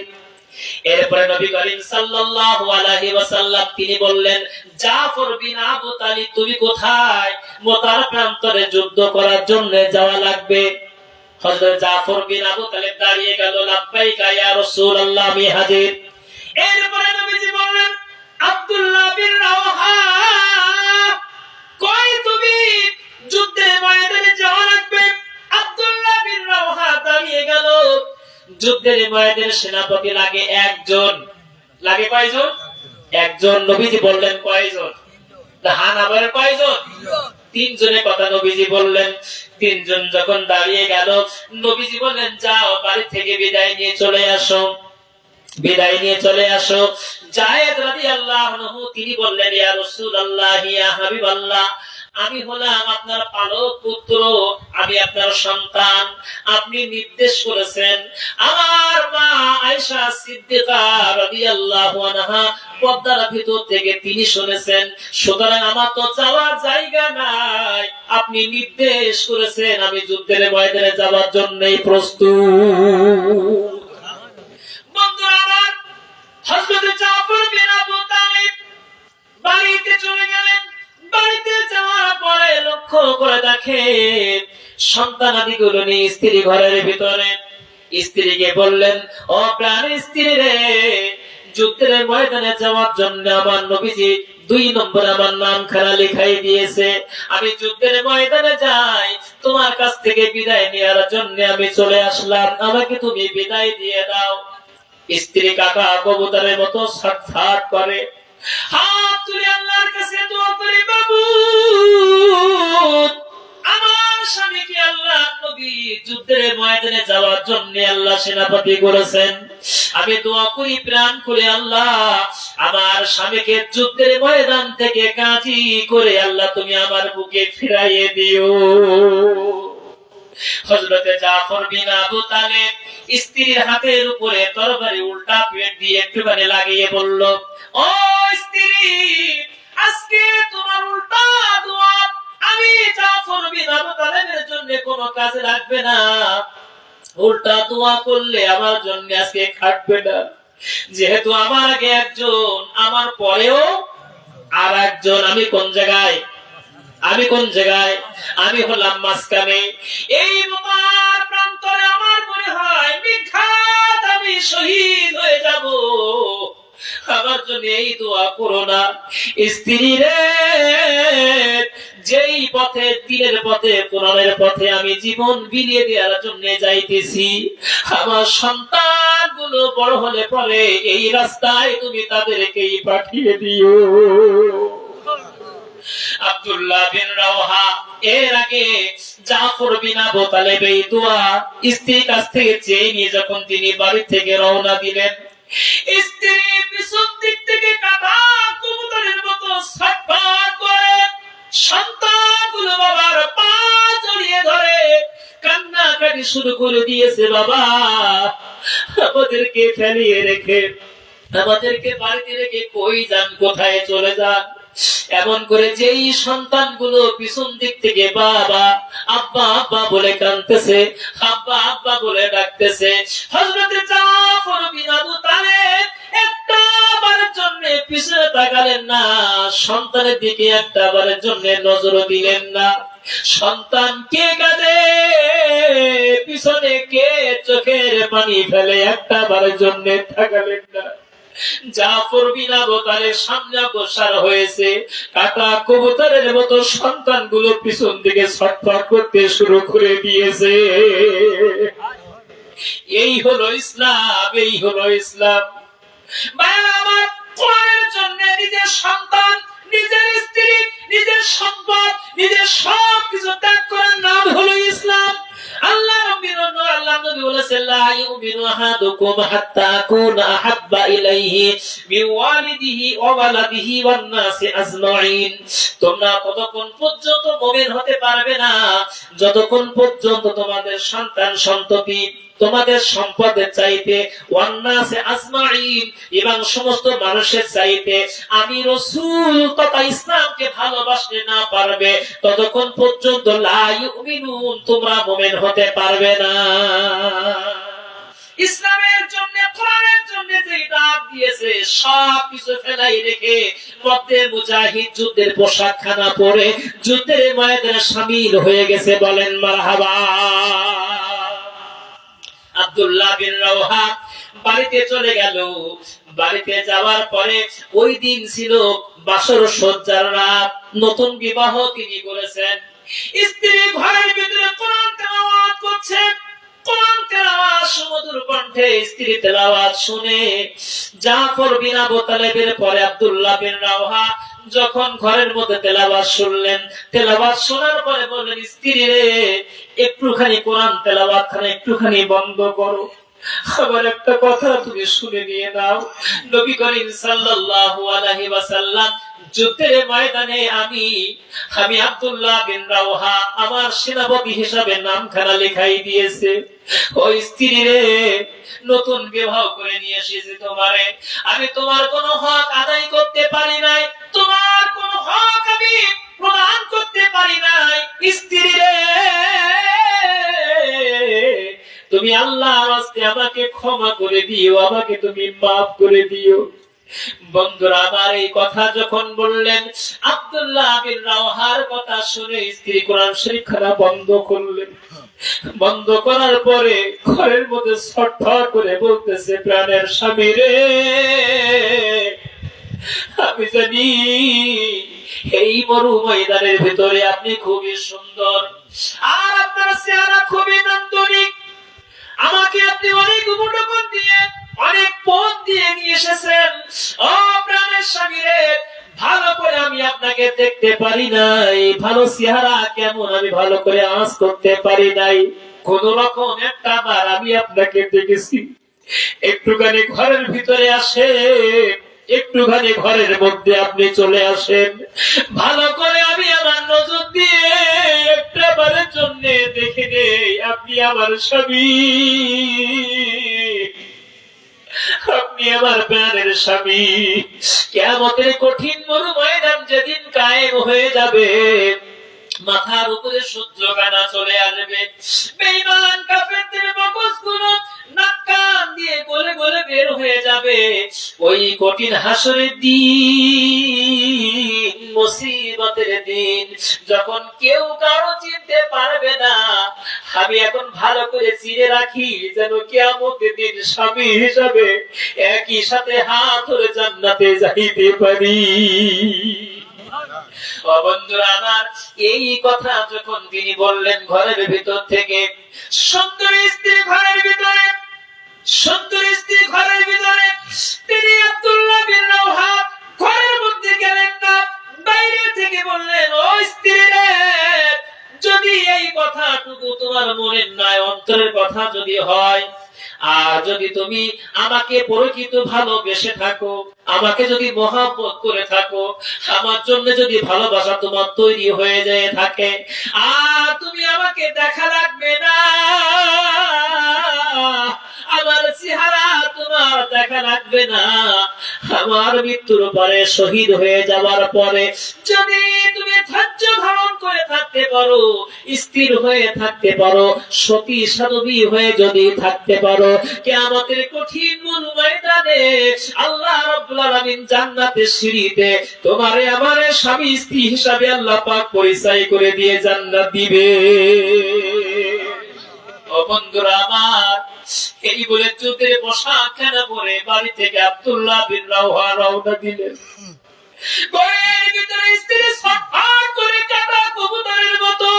[SPEAKER 1] এরপরে নবী করিম সাল্লাল্লাহু আলাইহি ওয়াসাল্লাম তিনি বললেন, জাফর বিন আবু তালিব তুমি কোথায়? মুতার প্রান্তরে যুদ্ধ করার জন্য যাওয়া লাগবে। হযরত জাফর বিন আবু তালিব দাঁড়িয়ে গেল, লাব্বাইকা ইয়া রাসূলুল্লাহ, আমি হাজির। এরপরে নবীজি বললেন, আব্দুল্লাহ বিন রাওহা কই তুমি? যুদ্ধের ময়দানে যাওয়া লাগবে। আব্দুল্লাহ বিন রাওহা দাঁড়িয়ে গেল। যুদ্ধের ময়দানে সেনাপতি লাগে একজন, লাগে কয়জন? একজন। নবীজি বললেন কয়জন? হানা বলেন কয়জন? 3 জনের কথা নবীজি বললেন। 3 জন যখন দাঁড়িয়ে গেল, নবীজি বললেন, যাও বাড়ি থেকে বিদায় নিয়ে চলে আসো, বিদায় নিয়ে চলে আসো। যায়েদ রাদিয়াল্লাহু আনহু তিনি বললেন, ইয়া রাসূলুল্লাহ, ইয়া হাবিবাল্লাহ, আমি হলাম আপনার পালক পুত্র, আমি আপনার সন্তান। আপনি নির্দেশ করেছেন আমার মা আয়েশা সিদ্দিকা রাদিয়াল্লাহু আনহা পর্দার ভিতর থেকে তিনি শুনেছেন। সুতরাং আমার তো যাওয়ার জায়গা নাই, আপনি নির্দেশ করেছেন, আমি যুদ্ধের ময়দানে যাওয়ার জন্যই প্রস্তুত। বন্ধুরা আমার, হযরত জাফর বিন আবু তালিব বাড়িতে চলে গেলেন। বাড়িতে যাওয়ার পরে লক্ষ্য করে দেখেন সন্তানাদিগুলো নিয়ে স্ত্রী ঘরের ভিতরে। স্ত্রীকে বললেন, ও প্রাণ স্ত্রী রে, যুদ্ধের ময়দানে যাওয়ার জন্য আমার নবীজি 2 নম্বর আমার নামখানা লিখাই দিয়েছে। আমি যুদ্ধের ময়দানে যাই, তোমার কাছ থেকে বিদায় নেওয়ার জন্য আমি চলে আসলাম, আমাকে তুমি বিদায় দিয়ে দাও। স্ত্রী কাকা কবুতরের মতো ছটফট করে, হাত তুলে আল্লাহর কাছে দোয়া করে, বাবু আমার স্বামীকে আল্লাহ নবী যুদ্ধের ময়দানে যাওয়ার জন্য আল্লাহ সেনাপতি করেছেন। আমি দোয়া করি প্রাণ করে, আল্লাহ আমার স্বামীকে যুদ্ধের ময়দান থেকে কাজী করে আল্লাহ তুমি আমার বুকে ফিরাইয়ে দিও। হযরতে জাফর বিন আবু তালেব স্ত্রীর হাতের উপরে তরবারি উল্টা পিঠ দিয়ে একটুখানি লাগিয়ে বলল, ও স্ত্রী, আজকে তোমার উল্টা দোয়া আমি জাফর বিন আবু তালেবের জন্য কোনো কাজে লাগবে না। উল্টা দোয়া করলে আমার জন্য আজকে খাটবে না, যেহেতু আমার আগে একজন, আমার পরেও আর একজন। আমি কোন জায়গায়? আমি হলাম মাঝখানে। এই বোমার প্রান্তরে আমার মনে হয় নিঘাত আমি শহীদ হয়ে যাব। আমার জন্য এই দোয়া করো না। স্ত্রী রে, যেই পথে, দিনের পথে, কোরআনের পথে আমি জীবন বিলিয়ে দেওয়ার জন্য যাইতেছি, আমার সন্তানগুলো বড় হলে পরে এই রাস্তায় তুমি তাদেরকেই পাঠিয়ে দিও। আব্দুল্লাহ বিন রাওহা এর আগে জাফর বিন আবু তালেব এই দোয়া স্ত্রীর কাছ থেকে চেয়ে নিয়ে যখন তিনি বাড়ি থেকে রওনা দিলেন, স্ত্রী পিছন দিক থেকে কাটা কবুতরের মতো ছটফট করে সন্তানগুলো বাবার পা জড়িয়ে ধরে কান্নাকাটি শুরু করে দিয়েছে। বাবা, আমাদেরকে ফেলিয়ে রেখে, আমাদেরকে বাড়িতে রেখে কই যান, কোথায় চলে যান? এমন করে যেই সন্তানগুলো পিছন দিক থেকে বাবা আব্বা আব্বা বলে কাঁদতেছে, আব্বা আব্বা বলে ডাকতেছে, হযরতে জাফর বিন আবু তালেব একটা বারের জন্য পিছনে তাকালেন না, সন্তানের দিকে একটা বারের জন্য নজরও দিলেন না। সন্তান কে কাঁদে, পিছনে কে চোখের পানি ফেলে, একটা বারের জন্য তাকালেন না। জাফর বিন আবু তালেব সামনে অগ্রসর হয়েছে, কাটা কবুতরের মতো সন্তানগুলো পিছন দিকে ছটফট করতে শুরু করে দিয়েছে। এই হলো ইসলাম, এই হলো ইসলাম। আমার কোরআনের জন্য নিজের সন্তান, নিজের স্ত্রী, নিজের সম্পদ, নিজের সবকিছু ত্যাগ করার নাম হলো ইসলাম। আল্লাহ নবী বলেছেন, লা ইউমিনু আহাদুকুম হাত্তা কুনা আহাব্বা ইলাইহি মিন ওয়ালিদিহি ওয়া ওয়ালাদিহি ওয়ান নাসি আজমাইন। তোমরা ততক্ষণ পর্যন্ত মুমিন হতে পারবে না যতক্ষণ পর্যন্ত তোমাদের সন্তান সন্ততি, তোমাদের সম্পদের চাইতে, ওয়ান নাসি আজমাইন, এবং সমস্ত মানুষের চাইতে আমি রাসূল তথা ইসলামকে ভালোবাসতে না পারবে ততক্ষণ পর্যন্ত লা ইউমিনুন, তোমরা মুমিন হতে পারবে না। ইসলামের জন্য, কোরআনের জন্য যে ডাক দিয়েছে সব কিছু ফেলাই রেখে মধ্যে মুজাহিদ যুদ্ধের পোশাকখানা পরে যুদ্ধের ময়দানে শামিল হয়ে গেছে। বলেন মারহাবা। আব্দুল্লাহ বিন রাওহা বাড়িতে চলে গেল। বাড়িতে যাওয়ার পরে ওই দিন ছিল বাসর সজ্জার রাত, নতুন বিবাহ তিনি করেছেন। স্ত্রী ঘরের ভিতরে কোরআন তেলাওয়াত করছে, কোরআন তেলাওয়াত সুমধুর কণ্ঠে স্ত্রী তেলাওয়াত শুনে জাফর বিন আবু তালেবের পরে আব্দুল্লাহ বিন রাওহা যখন ঘরের মধ্যে তেলাওয়াত শুনলেন, তেলাওয়াত শোনার পরে বললেন, স্ত্রী রে, একটুখানি কোরআন তেলাওয়াত খানা একটুখানি বন্ধ করো, আবার একটা কথা তুমি শুনে নিয়ে নাও। নবী করিম সাল্লাল্লাহু আলাইহি ওয়াসাল্লাম যুদ্ধের ময়দানে আমি আব্দুল্লাহ বিন রাওহা আমার সেনাপতি হিসাবে নামখানা লেখাই দিয়েছে। ওই স্ত্রী রে, নতুন বিবাহ করে নিয়ে এসেছি তোমারে, আমি তোমার কোনো হক আদায় করতে পারি নাই, তোমার কোনো হক আমি প্রদান করতে পারি নাই। স্ত্রী রে, তুমি আল্লাহর রাস্তায় আমাকে ক্ষমা করে দিও, আমাকে তুমি মাফ করে দিও। বন্ধুরা আমার, এই কথা যখন বললেন, আব্দুল্লাহ বিন রাওহার কথা শুনে স্ত্রী কোরআন শরীফ খানা বন্ধ করলেন। বন্ধ করার পরে ঘরের মধ্যে ছটফট করে বলতেছে, প্রাণের স্বামী রে, আমি জানি এই মরু ময়দানের ভিতরে আপনি খুবই সুন্দর, আর আপনার চেহারা খুবই নান্দনিক। আমাকে আপনি অনেক উপটকন দিয়ে, অনেক পথ দিয়ে নিয়ে এসেছেন। ও প্রাণের স্বামী রে, ভালো করে আমি আপনাকে দেখতে পারি নাই, ভালো চেহারা কেমন আমি ভালো করে আঁচ করতে পারি নাই, কোন রকম একটা বার আমি আপনাকে দেখেছি। একটুখানি ঘরের ভিতরে আসেন, একটুখানি ঘরের মধ্যে আপনি চলে আসেন, ভালো করে আমি আমার নজর দিয়ে একটা বারের জন্য দেখে নেই আপনি আমার স্বামী, আপনি আমার প্রাণের স্বামী। কিয়ামতের কঠিন মরু ময়দান যেদিন কায়েম হয়ে যাবে, মাথার উপরে সূর্য কানা চলে আসবে, বেঈমান কাফেরদের মগজগুলো নাক কান দিয়ে গলে গলে বের হয়ে যাবে। ওই কঠিন হাসরের দিন, মুসিবতের দিন, যখন কেউ কারো চিনতে পারবে না, আমি এখন ভালো করে চিনে রাখি যেন কিয়ামতের দিন স্বামী হিসাবে একই সাথে হাত ধরে জান্নাতে যাইতে পারি। বন্ধুরা আমার, এই কথা যখন তিনি বললেন ঘরের ভিতর থেকে, সুন্দর স্ত্রী ঘরের ভিতরে, সুন্দর স্ত্রী ঘরের ভিতরে, তিনি আব্দুল্লাহ বিন রাওহা ঘরের মধ্যে গেলেন না, বাইরে থেকে বললেন, ও স্ত্রী রে, যদি এই কথাটুকু তোমার মনের নয় অন্তরের কথা যদি হয়, আর যদি তুমি আমাকে প্রকৃত ভালোবেসে থাকো, আমাকে যদি মহব্বত করে থাকো, আমার জন্য যদি ভালোবাসা তোমার তৈরি হয়ে যায় থাকে, আর তুমি আমাকে দেখা লাগবে না, আমার চেহারা তোমার দেখা লাগবে না, আমার মৃত্যুর পরে শহীদ হয়ে যাওয়ার পরে যদি তুমি ধৈর্য ধারণ করে থাকতে পারো, স্থির হয়ে থাকতে পারো, সতী সাধবী হয়ে যদি থাকতে পারো, কিয়ামতের কঠিন ময়দানে আল্লাহ রাব্বুল আলামিন জান্নাতের সিঁড়িতে তোমারে আমারে স্বামী স্ত্রী হিসাবে আল্লাহ পাক পরিচয় করে দিয়ে জান্নাত দিবে। ও বন্ধুরা আমার, এই বলে যুদ্ধের পোশাক খানা পরে বাড়ি থেকে আব্দুল্লাহ বিন রাওহা রওনা দিলেন। ঘরের ভিতরে স্ত্রী ছটফট করে কাটা কবুতরের মতো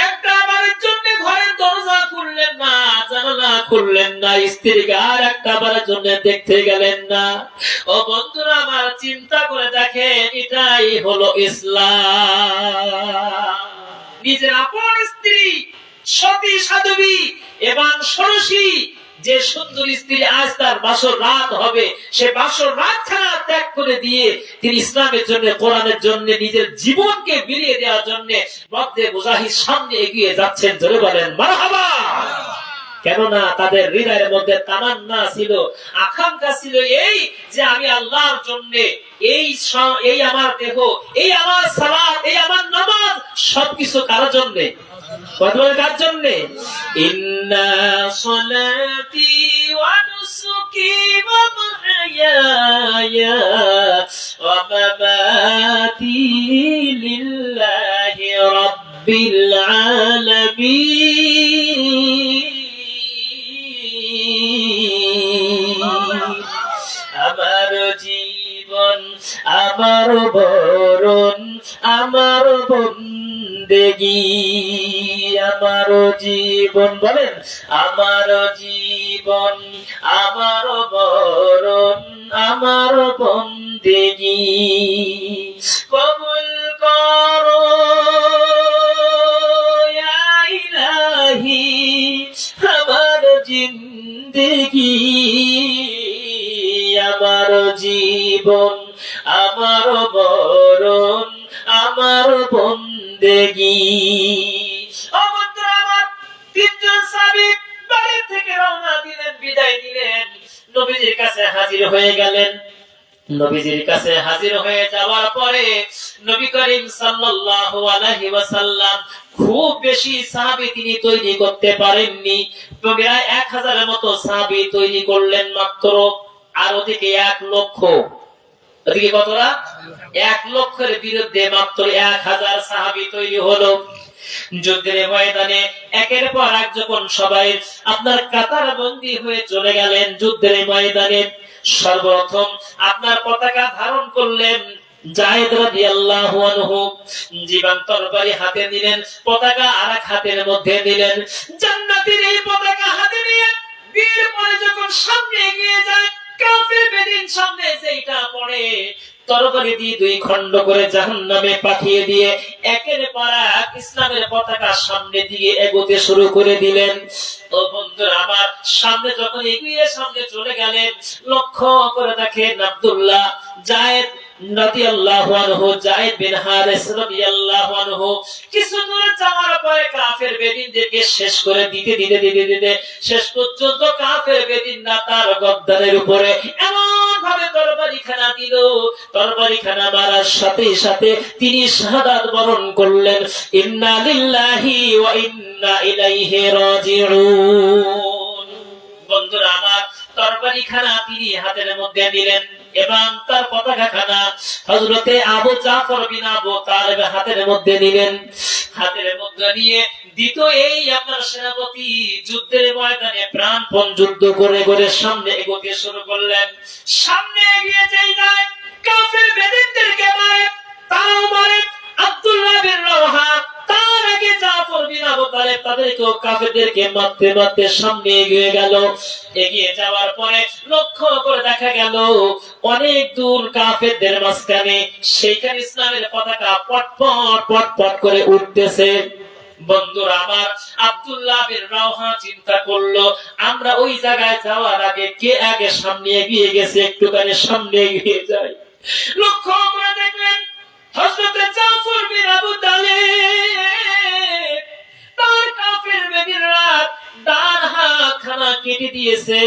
[SPEAKER 1] একটা বারের জন্য ঘরের দরজা খুললেন না, জানালা খুললেন না, স্ত্রীকে আর একটা বারের জন্য দেখতে গেলেন না। ও বন্ধুরা আমার, চিন্তা করে দেখেন, এটাই হলো ইসলাম। নিজের আপন স্ত্রী, সতী সাধবী এবং ষোড়শী যে সুন্দর স্ত্রী, আজ তার বাসর রাত হবে, সে বাসর রাত ছাড়া ত্যাগ করে দিয়ে তিনি ইসলামের জন্য, কোরআনের জন্য নিজের জীবনকে বিলিয়ে দেওয়ার জন্য বদরে মুজাহিদ সামনে এগিয়ে যাচ্ছেন। জোরে বলেন মারহাবা। কেননা তাদের হৃদয়ের মধ্যে তামান্না ছিল, আকাঙ্ক্ষা ছিল এই যে আমি আল্লাহর জন্য এই আমার দেহ, এই আমার সালাত, এই আমার নামাজ সবকিছু কার জন্য? কার জন্য? ইন্না সলাতি ওয়া নুসুকি ওয়া মাহইয়ায়া ওয়া মামাতি লিল্লাহি রাব্বিল আলামিন। আমার জীবন, আমার বরণ, আমার বন্দেগী, আমার জীবন, বলেন, আমার জীবন, আমার বরণ, আমার বন্দেগী কবুল করো ইয়া ইলাহি, আমার জিন্দেগি, আমার জীবন, আমার বরণ, আমার বন্দেগী। তিনজন সাহাবী বাড়ি থেকে রওনা দিলেন, বিদায় দিলেন, নবীজির কাছে হাজির হয়ে গেলেন। নবীজির কাছে হাজির হয়ে যাওয়ার পরে নবী করিম সাল্লাল্লাহু আলাইহি ওয়াসাল্লাম খুব বেশি সাহাবী তিনি তৈরি করতে পারেননি, প্রায় 1000 এর মতো সাহাবী তৈরি করলেন মাত্র। আর ওদিকে 1 লক্ষ, ওদিকে কতটা? 1 লক্ষের বিরুদ্ধে মাত্র 1000 সাহাবী তৈরি হলো। যুদ্ধের ময়দানে একের পর এক যখন সবাই আপনার কাতার বন্দী হয়ে চলে গেলেন যুদ্ধের ময়দানে, সর্বপ্রথম আপনার পতাকা ধারণ করলেন যায়েদ রাদিয়াল্লাহু আনহু। জীবন তরবারি হাতে নিলেন, পতাকা আরেক হাতের মধ্যে নিলেন, জান্নাতের এই পতাকা হাতে নিয়ে বীর পরে যখন সামনে এগিয়ে যায়, কাফের বেদিন পরে তরবারি দিয়ে 2 খণ্ড করে জাহান্নামে পাঠিয়ে দিয়ে একের পর এক ইসলামের পতাকা সামনে দিয়ে এগোতে শুরু করে দিলেন। তো বন্ধুরা আমার, সামনে যখন এগিয়ে সামনে চলে গেলেন, লক্ষ্য করে দেখেন আব্দুল্লাহ জায়েদ রাদিয়াল্লাহু আনহু, জায়েদ বিন হারিস রাদিয়াল্লাহু আনহু কিছু দূর যাওয়ার পরে কাফের বেদিনদেরকে শেষ করে দিতে শেষ পর্যন্ত কাফের বেদিনরা তার গর্দানের উপরে এমন ভাবে তরবারিখানা দিল, তরবারিখানা মারার সাথে সাথে তিনি শাহাদাত বরণ করলেন। ইন্না লিল্লাহি ওয়া ইন্না ইলাইহি রাজিউন। বন্ধুরা আমার, তরবারিখানা তিনি হাতের মধ্যে নিলেন এবং তার পতাকাখানা হযরতে আবু জাফর বিন আবু তালেব হাতের মধ্যে নিলেন। হাতের মধ্যে নিয়ে দ্বিতীয় এই আপনার সেনাপতি যুদ্ধের ময়দানে প্রাণপণ যুদ্ধ করে করে সামনে এগোতে শুরু করলেন। সামনে এগিয়ে যায় কাফের বেদিনদেরকে মারে, তারাও মারে। আব্দুল্লাহ বিন রাওহা তার আগে জাফর বিন আবু তালেব তাদেরকেও কাফেরদেরকে মারতে মারতে সামনে এগিয়ে গেল। এগিয়ে যাওয়ার পরে লক্ষ্য করে দেখা গেল অনেক দূর কাফেরদের মাঝখানে সেইখানে ইসলামের পতাকা পটপট পটপট করে উঠতেছে। বন্ধুরা আমার, আব্দুল্লাহ বিন রাওহা চিন্তা করলো আমরা ওই জায়গায় যাওয়ার আগে কে আগে সামনে এগিয়ে গেছে, একটুখানি সামনে এগিয়ে যাই। লক্ষ্য করে দেখলেন হযরত জাফর বিন আবু তালেব তার কাফের বেদিনরা ডান হাত খানা কেটে দিয়েছে।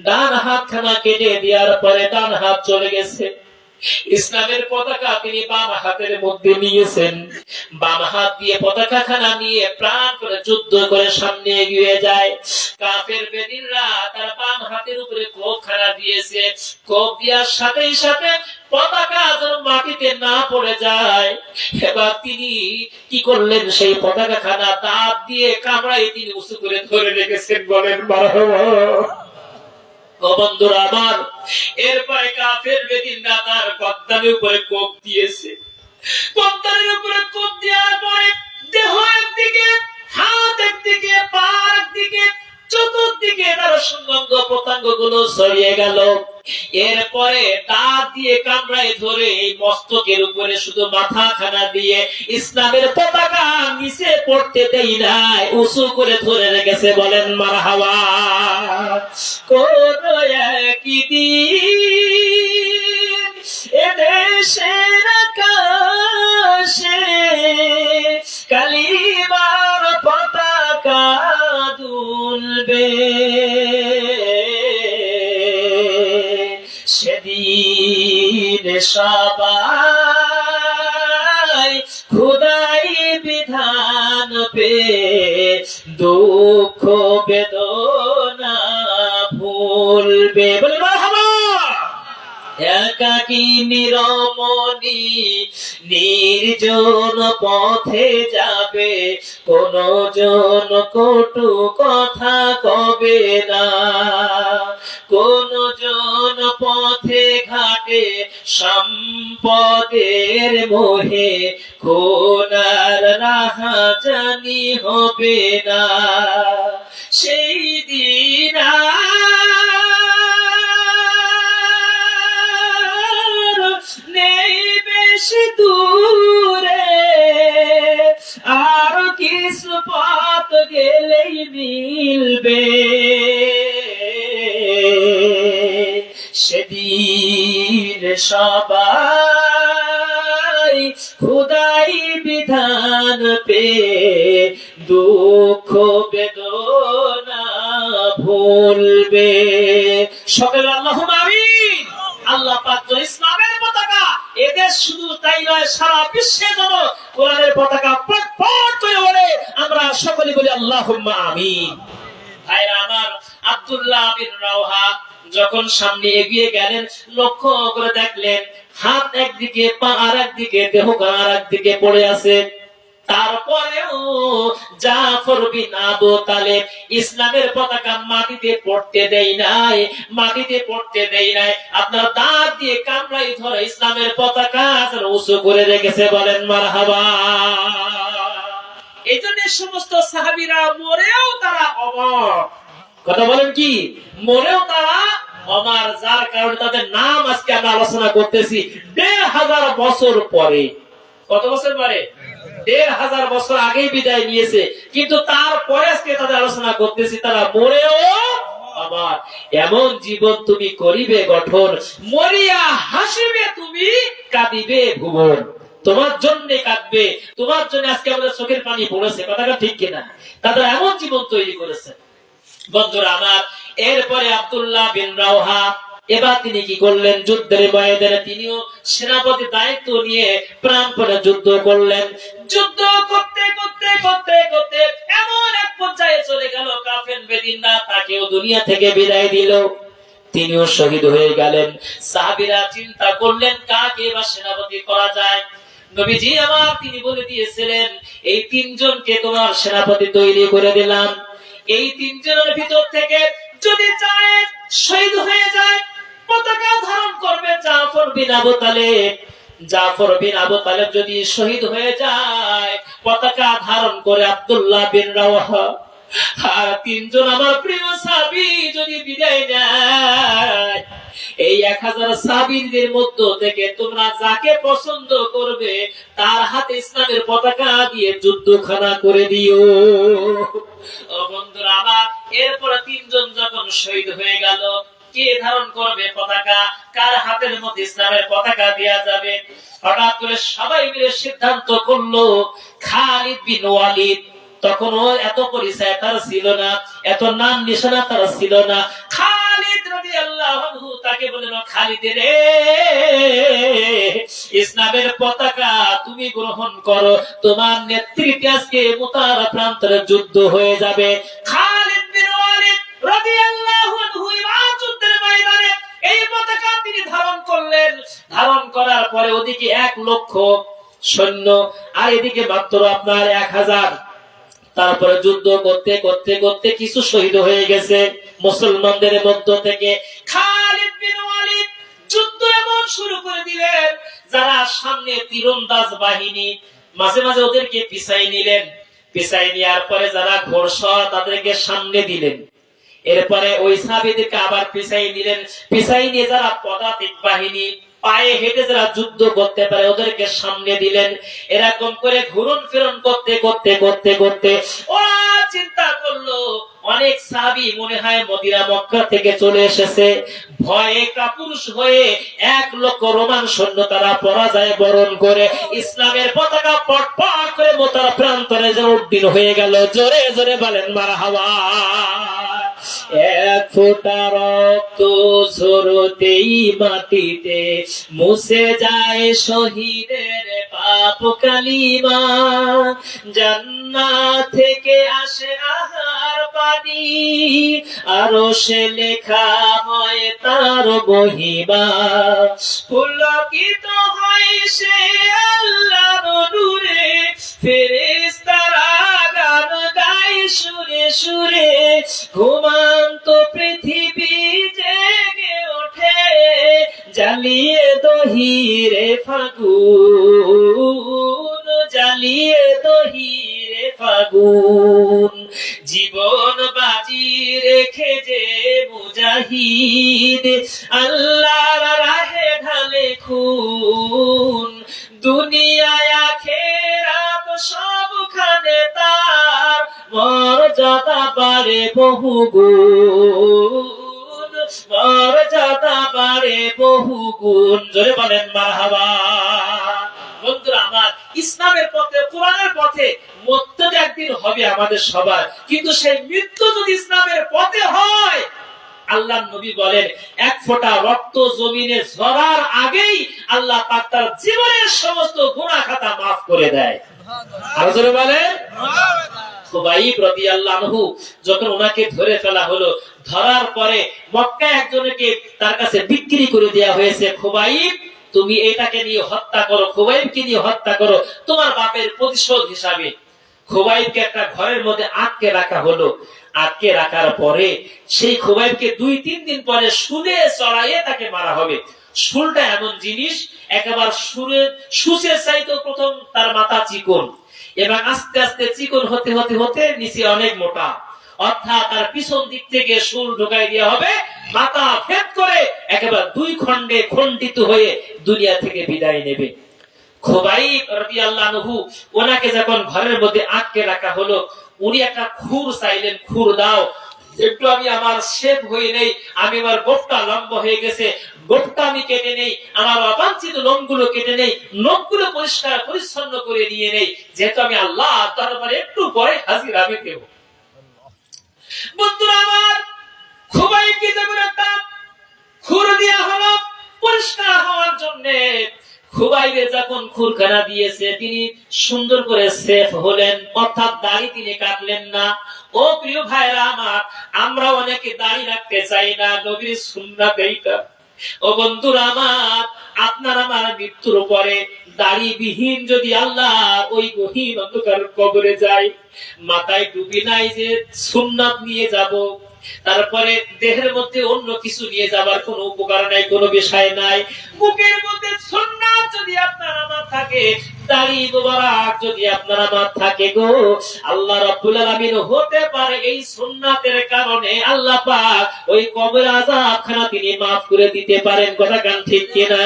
[SPEAKER 1] ডান হাত খানা কেটে দেওয়ার পরে ডান হাত চলে গেছে। ইসলামের পতাকা তিনি বাম হাতের মধ্যে নিয়েছেন। বাম হাত দিয়ে পতাকা খানা নিয়ে প্রাণ করে যুদ্ধ করে সামনে এগিয়ে যায়। কাফের বেদিনরা তার বাম হাতের উপরে কোপ খানা দিয়েছে। কোপ দেওয়ার সাথে সাথে পতাকা যেন মাটিতে না পড়ে যায়। এবার তিনি কি করলেন, সেই পতাকা খানা দাঁত দিয়ে কামড়াই তিনি উঁচু করে ধরে রেখেছেন। বলেন মারহাবা। বন্ধুরা আমার, এরপরে কাফের বেদিনরা তার গর্দানের উপরে কোপ দিয়েছে। গর্দানের উপরে কোপ দেওয়ার পরে দেহ একদিকে, হাত একদিকে, পা একদিকে, চতুর্দিকে তার সঙ্গ প্রত্যঙ্গ গুলো ছড়িয়ে গেল। এরপরে দাঁত দিয়ে কামড়ায় ধরে এই মস্তকের উপরে শুধু মাথা খানা দিয়ে ইসলামের পতাকা নিচে পড়তে দেই নাই, উঁচু করে ধরে রেখেছে। বলেন মারহাবা। কোন একদিন এদেশের আকাশে কালিমার পতাকা দুলবে, সেদিন সবাই খোদাই বিধান পে দুঃখ বেদনা ভুলবে। বলে মারহাবা। একাকী নিরমণি নির্জন পথে যাবে, কোন জন কটু কথা কবে না, কোন জন পথে ঘাটে সম্পদের মোহে কোনার রাহা জানি হবে না। সেই দিন নেই বেশি দূরে, আর কিছু পথ গেলেই মিলবে, সেদিন সবাই খোদাই বিধান পে দুঃখ বেদনা ভুলবে। সকলে আল্লাহুম্মা আমিন। আল্লাহ পাক ইসলামের পতাকা এদেশ শুধু তাই নয়, সারা বিশ্বে যেন কোরআনের পতাকা পটপট করে ওড়ে, আমরা সকলে বলি আল্লাহুম্মা আমিন। ভাইরা আমার, আব্দুল্লাহ বিন রাওহা যখন সামনে এগিয়ে গেলেন, লক্ষ্য করে দেখলেন হাত একদিকে, পা আর একদিকে, দেহ আর একদিকে পড়ে আছে। তারপরেও জাফর বিন আবু তালেব ইসলামের পতাকা মাটিতে পড়তে দেয় নাই, মাটিতে পড়তে দেয় নাই। আপনার দাঁত দিয়ে কামড়াই ধরে ইসলামের পতাকা উঁচু করে রেখেছে। বলেন মারহাবা। এই জন্য সমস্ত সাহাবীরা মরেও তারা অমর। কথা বলেন কি? মরেও তারা ওমর, যার কারণে তাদের নাম আজকে আমরা আলোচনা করতেছি ১৫০০ বছর পরে। কত বছর পরে? ১৫০০ বছর আগেই বিদায় নিয়েছে, কিন্তু তারপরে আজকে তাদের আলোচনা করতেছি। তারা মরেও আবার এমন জীবন তুমি করিবে গঠন, মরিয়া হাসিবে তুমি, কাঁদিবে ভুবন। তোমার জন্য কাঁদবে, তোমার জন্য আজকে আমাদের চোখের পানি পড়েছে, কথাটা ঠিক কিনা? তাদের এমন জীবন তৈরি করেছে। বন্ধুরা আমার, এরপরে আব্দুল্লাহ বিন রাওহা, এবার তিনি কি করলেন? যুদ্ধের ময়দানে তিনিও সেনাপতি দায়িত্ব নিয়ে প্রাণপণে যুদ্ধ করলেন। যুদ্ধ করতে করতে করতে করতে এমন এক পর্যায়ে চলে গেল, কাফের বেদিনরা তাকেও দুনিয়া থেকে বিদায় দিল, তিনিও শহীদ হয়ে গেলেন। সাহাবীরা চিন্তা করলেন কাকে এবার সেনাপতি করা যায়। নবীজি আমার তিনি বলে দিয়েছিলেন, এই তিনজনকে তোমার সেনাপতি তৈরি করে দিলাম। এই তিনজনের ভিতর থেকে যদি চায় শহীদ হয়ে যায়, পতাকা ধারণ করবে জাফর বিন আবু তালেব। জাফর বিন আবু তালেব যদি শহীদ হয়ে যায়, পতাকা ধারণ করে আব্দুল্লাহ বিন রাওহা। আর তিনজন আমার প্রিয় সাহাবী যদি বিদায় নেয়, এই ১০০০ সাহাবীদের মধ্য থেকে তোমরা যাকে পছন্দ করবে তার হাতে ইসলামের পতাকা দিয়ে যুদ্ধখানা করে দিও। ও বন্ধুরা আমার, এরপরে তিনজন যখন শহীদ হয়ে গেল, কে ধারণ করবে পতাকা? কার হাতের মধ্যে ইসলামের পতাকা দেয়া যাবে? হঠাৎ করে সবাই মিলে সিদ্ধান্ত করলো খালিদ বিন ওয়ালিদ। তখনও এত পরিচয় তার ছিল না, এত নাম নিশানা তার ছিল না। খালিদ রাদিয়াল্লাহু আনহু তাকে বললেন, খালিদ রে, ইসলামের পতাকা তুমি গ্রহণ করো, তোমার নেতৃত্বে আজকে মুতার প্রান্তরে যুদ্ধ হয়ে যাবে। খালিদ বিন ওয়ালিদ রাদিয়াল্লাহু আনহু যুদ্ধের ময়দানে এই পতাকা তিনি ধারণ করলেন। ধারণ করার পরে ওদিকে ১,০০,০০০ সৈন্য, আর এদিকে মাত্র আপনার ১,০০০। তারপরে যুদ্ধ করতে করতে করতে কিছু শহীদ হয়ে গেছে মুসলমানদের মধ্য থেকে। খালিদ বিন ওয়ালিদ যুদ্ধ এমন শুরু করে দিলেন, যারা সামনে তীরন্দাজ বাহিনী, মাঝে মাঝে ওদেরকে পিছাই নিলেন। পিছাই নেওয়ার পরে যারা ঘোড়সওয়ার তাদেরকে সামনে দিলেন। এরপরে ওই সাহাবীদেরকে আবার পিছাই নিলেন। পিছাই নিয়ে যারা পদাতিক বাহিনী, পায়ে হেঁটে যারা যুদ্ধ করতে পারে ওদেরকে সামনে দিলেন। এরকম করে ঘুরন ফিরন করতে করতে করতে করতে ওরা চিন্তা করলো অনেক সাহাবী মনে হয় মদিনা মক্কা থেকে চলে এসেছে। ভয়ে কাপুরুষ হয়ে ১,০০,০০০ রোমান সৈন্য তারা পরাজয় বরণ করে ইসলামের পতাকা পটপট করে মোতার প্রান্তরে যেন উড্ডীন হয়ে গেল। জোরে জোরে বলেন মারহাবা। ১ ফোঁটা রক্ত ঝরতেই মাটিতে মুছে যায় শহীদের পাপ কালিমা। জান্নাত থেকে আসে আহার পানি, আরশে লেখা হয় তার মহিমা। পুলকিত হয় সে আল্লাহর নূরে, ফেরেশতারা গান গায় সুরে সুরে। ঘুমান্ত পৃথিবী জেগে ওঠে, জ্বালিয়ে দহিরে ফাগুন, জ্বালিয়ে দহিরে ফাগুন। জীবন বাজি রেখে যে মুজাহিদ আল্লাহর রাহে ঢালে খুন, দুনিয়ায় আখিরাত সবখানে তার মর্যাদা বাড়ে বহুগুণ, মর্যাদা বাড়ে বহুগুণ। জোরে বলেন মারহাবা। বন্ধুরা আমার, ইসলামের পথে, কোরআনের পথে মৃত্যু একদিন হবে আমাদের সবার, কিন্তু সেই মৃত্যু যদি ইসলামের পথে হয়, আল্লাহ নবী বলেন ১ ফোঁটা রক্ত জমিনে ঝরার আগেই আল্লাহ পাক তার জীবনের সমস্ত গুনাহ খাতা মাফ করে দেয়। আর জোরে বলেন। খুবাইব রাদিয়াল্লাহু আনহু যখন ওনাকে ধরে ফেলা হলো, ধরার পরে মক্কায় একজনকে তার কাছে বিক্রি করে দেয়া হয়েছে। খুবাইব, তুমি এটাকে নিয়ে হত্যা করো, খুবাইবকে নিয়ে হত্যা করো তোমার বাপের প্রতিশোধ হিসাবে। খুবাইবকে একটা ঘরের মধ্যে আটকে রাখা হলো। আটকে রাখার পরে সেই খুবাইবকে ২-৩ দিন পরে শুলে চড়াইয়ে তাকে মারা হবে। শুলটা এমন জিনিস, একেবারে সূচের চাইতেও প্রথম তার মাথা চিকন, এবং আস্তে আস্তে চিকন হতে হতে হতে নিচে অনেক মোটা, অর্থাৎ তার পিছন দিক থেকে শুল ঢোকাই দেওয়া হবে, মাথা ভেদ করে একেবারে দুই খণ্ডে খণ্ডিত হয়ে দুনিয়া থেকে বিদায় নেবে। খুবাইব রাদিয়াল্লাহু আনহু ওনাকে যখন ঘরের মধ্যে আটকে রাখা হলো, উনি একটা খুর চাইলেন, খুর দাও একটু, আমি আমার শেপ হয়ে নেই, আমি আমার গোফটা লম্বা হয়ে গেছে, গোফটা আমি কেটে নেই, আমার অবাঞ্ছিত লোমগুলো কেটে নেই, নখগুলো পরিষ্কার পরিচ্ছন্ন করে নিয়ে নেই, যেহেতু আমি আল্লাহ দরবারে একটু পরে হাজির আমি দেব। বন্ধুরা আমার, খুবাইবকে যখন একটা খুর দেয়া হলো পরিষ্কার হওয়ার জন্য, খুবাইবে যখন খুরখানা দিয়েছে, তিনি সুন্দর করে সেফ হলেন, অর্থাৎ দাড়ি তিনি কাটলেন না। ও প্রিয় ভাইরা আমার, আমরা অনেকে দাড়ি রাখতে চাই না, নবীর সুন্নাত এইটা। ও বন্ধুরা আমার, আপনার আমার মৃত্যুর পরে দাড়ি বিহীন যদি আল্লাহ ওই গহীন অন্ধকার কবরে যায়, মাথায় টুপি নাই যে সুন্নাত নিয়ে যাব, তারপরে দেহের মধ্যে অন্য কিছু নিয়ে যাবার কোনো উপকার নাই, কোনো বিষয় নাই। বুকের মধ্যে সুন্নাত যদি আপনার আমার থাকে, দাড়ি মোবারক যদি আপনার আমার থাকে গো, আল্লাহ রাব্বুল আলামিন হতে পারে এই সুন্নাতের কারণে আল্লাহ পাক ওই কবরের আযাবখানা তিনি maaf করে দিতে পারেন। কথা কান ঠিক কিনা?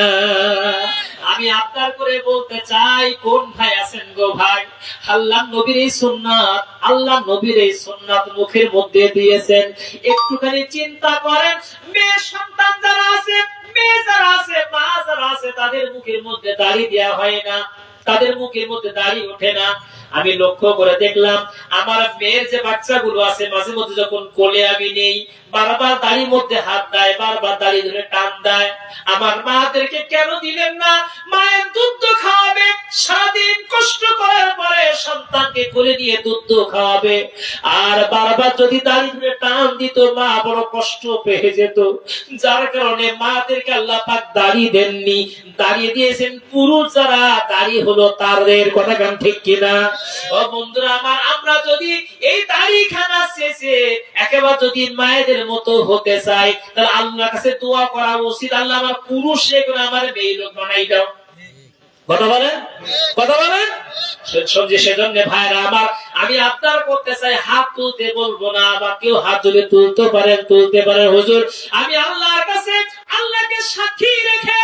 [SPEAKER 1] আমি আপনার করে বলতে চাই, কোন ভাই আছেন গো ভাই, আল্লাহ নবীর এই সুন্নাত, আল্লাহ নবীর এই সুন্নাত মুখের মধ্যে দিয়েছেন। একটুখানি চিন্তা করেন, মেয়ে সন্তান যারা আছে, মেয়ে যারা আছে, মা যারা আছে, তাদের মুখের মধ্যে দাড়ি দেওয়া হয় না, তাদের মুখের মধ্যে দাড়ি ওঠে না। আমি লক্ষ্য করে দেখলাম, আমার মেয়ের যে বাচ্চাগুলো আছে, মাঝে মধ্যে যখন কোলে আমি নেই, বারবার দাড়ির মধ্যে হাত দেয়, বারবার দাড়ি ধরে টান দেয়। আমার মাদেরকে কেন দিলেন না? মায়ের দুধ খাওয়াবে, সারাদিন কষ্ট করার পরে সন্তানকে কোলে নিয়ে দুধ খাওয়াবে, আর বারবার যদি দাড়ি ধরে টান দিত, মা বড় কষ্ট পেয়ে যেত। যার কারণে মাদেরকে আল্লাহ পাক দাড়ি দেননি, দাঁড়িয়ে দিয়েছেন পুরুষ যারা, দাড়ি হলো তাদের। কথা গান ঠিক কিনা? ও বন্ধুরা আমার, আমরা যদি এই দাড়িখানা শেষে একেবারে যদি মায়েদের মতো হতে চাই, তাহলে আল্লাহর কাছে দোয়া করা উচিত, আল্লাহ আমার পুরুষ রেখে আমার মেয়ে লোক বানাই দাও। কথা বলেন, কথা বলেন। সেজন্য ভাইরা আমার, আমি আপনার করতে চাই, হাত তুলতে বলবো না, বা কেউ হাত যদি তুলতে পারেন তুলতে পারেন। হুজুর, আমি আল্লাহর কাছে আল্লাহকে সাক্ষী রেখে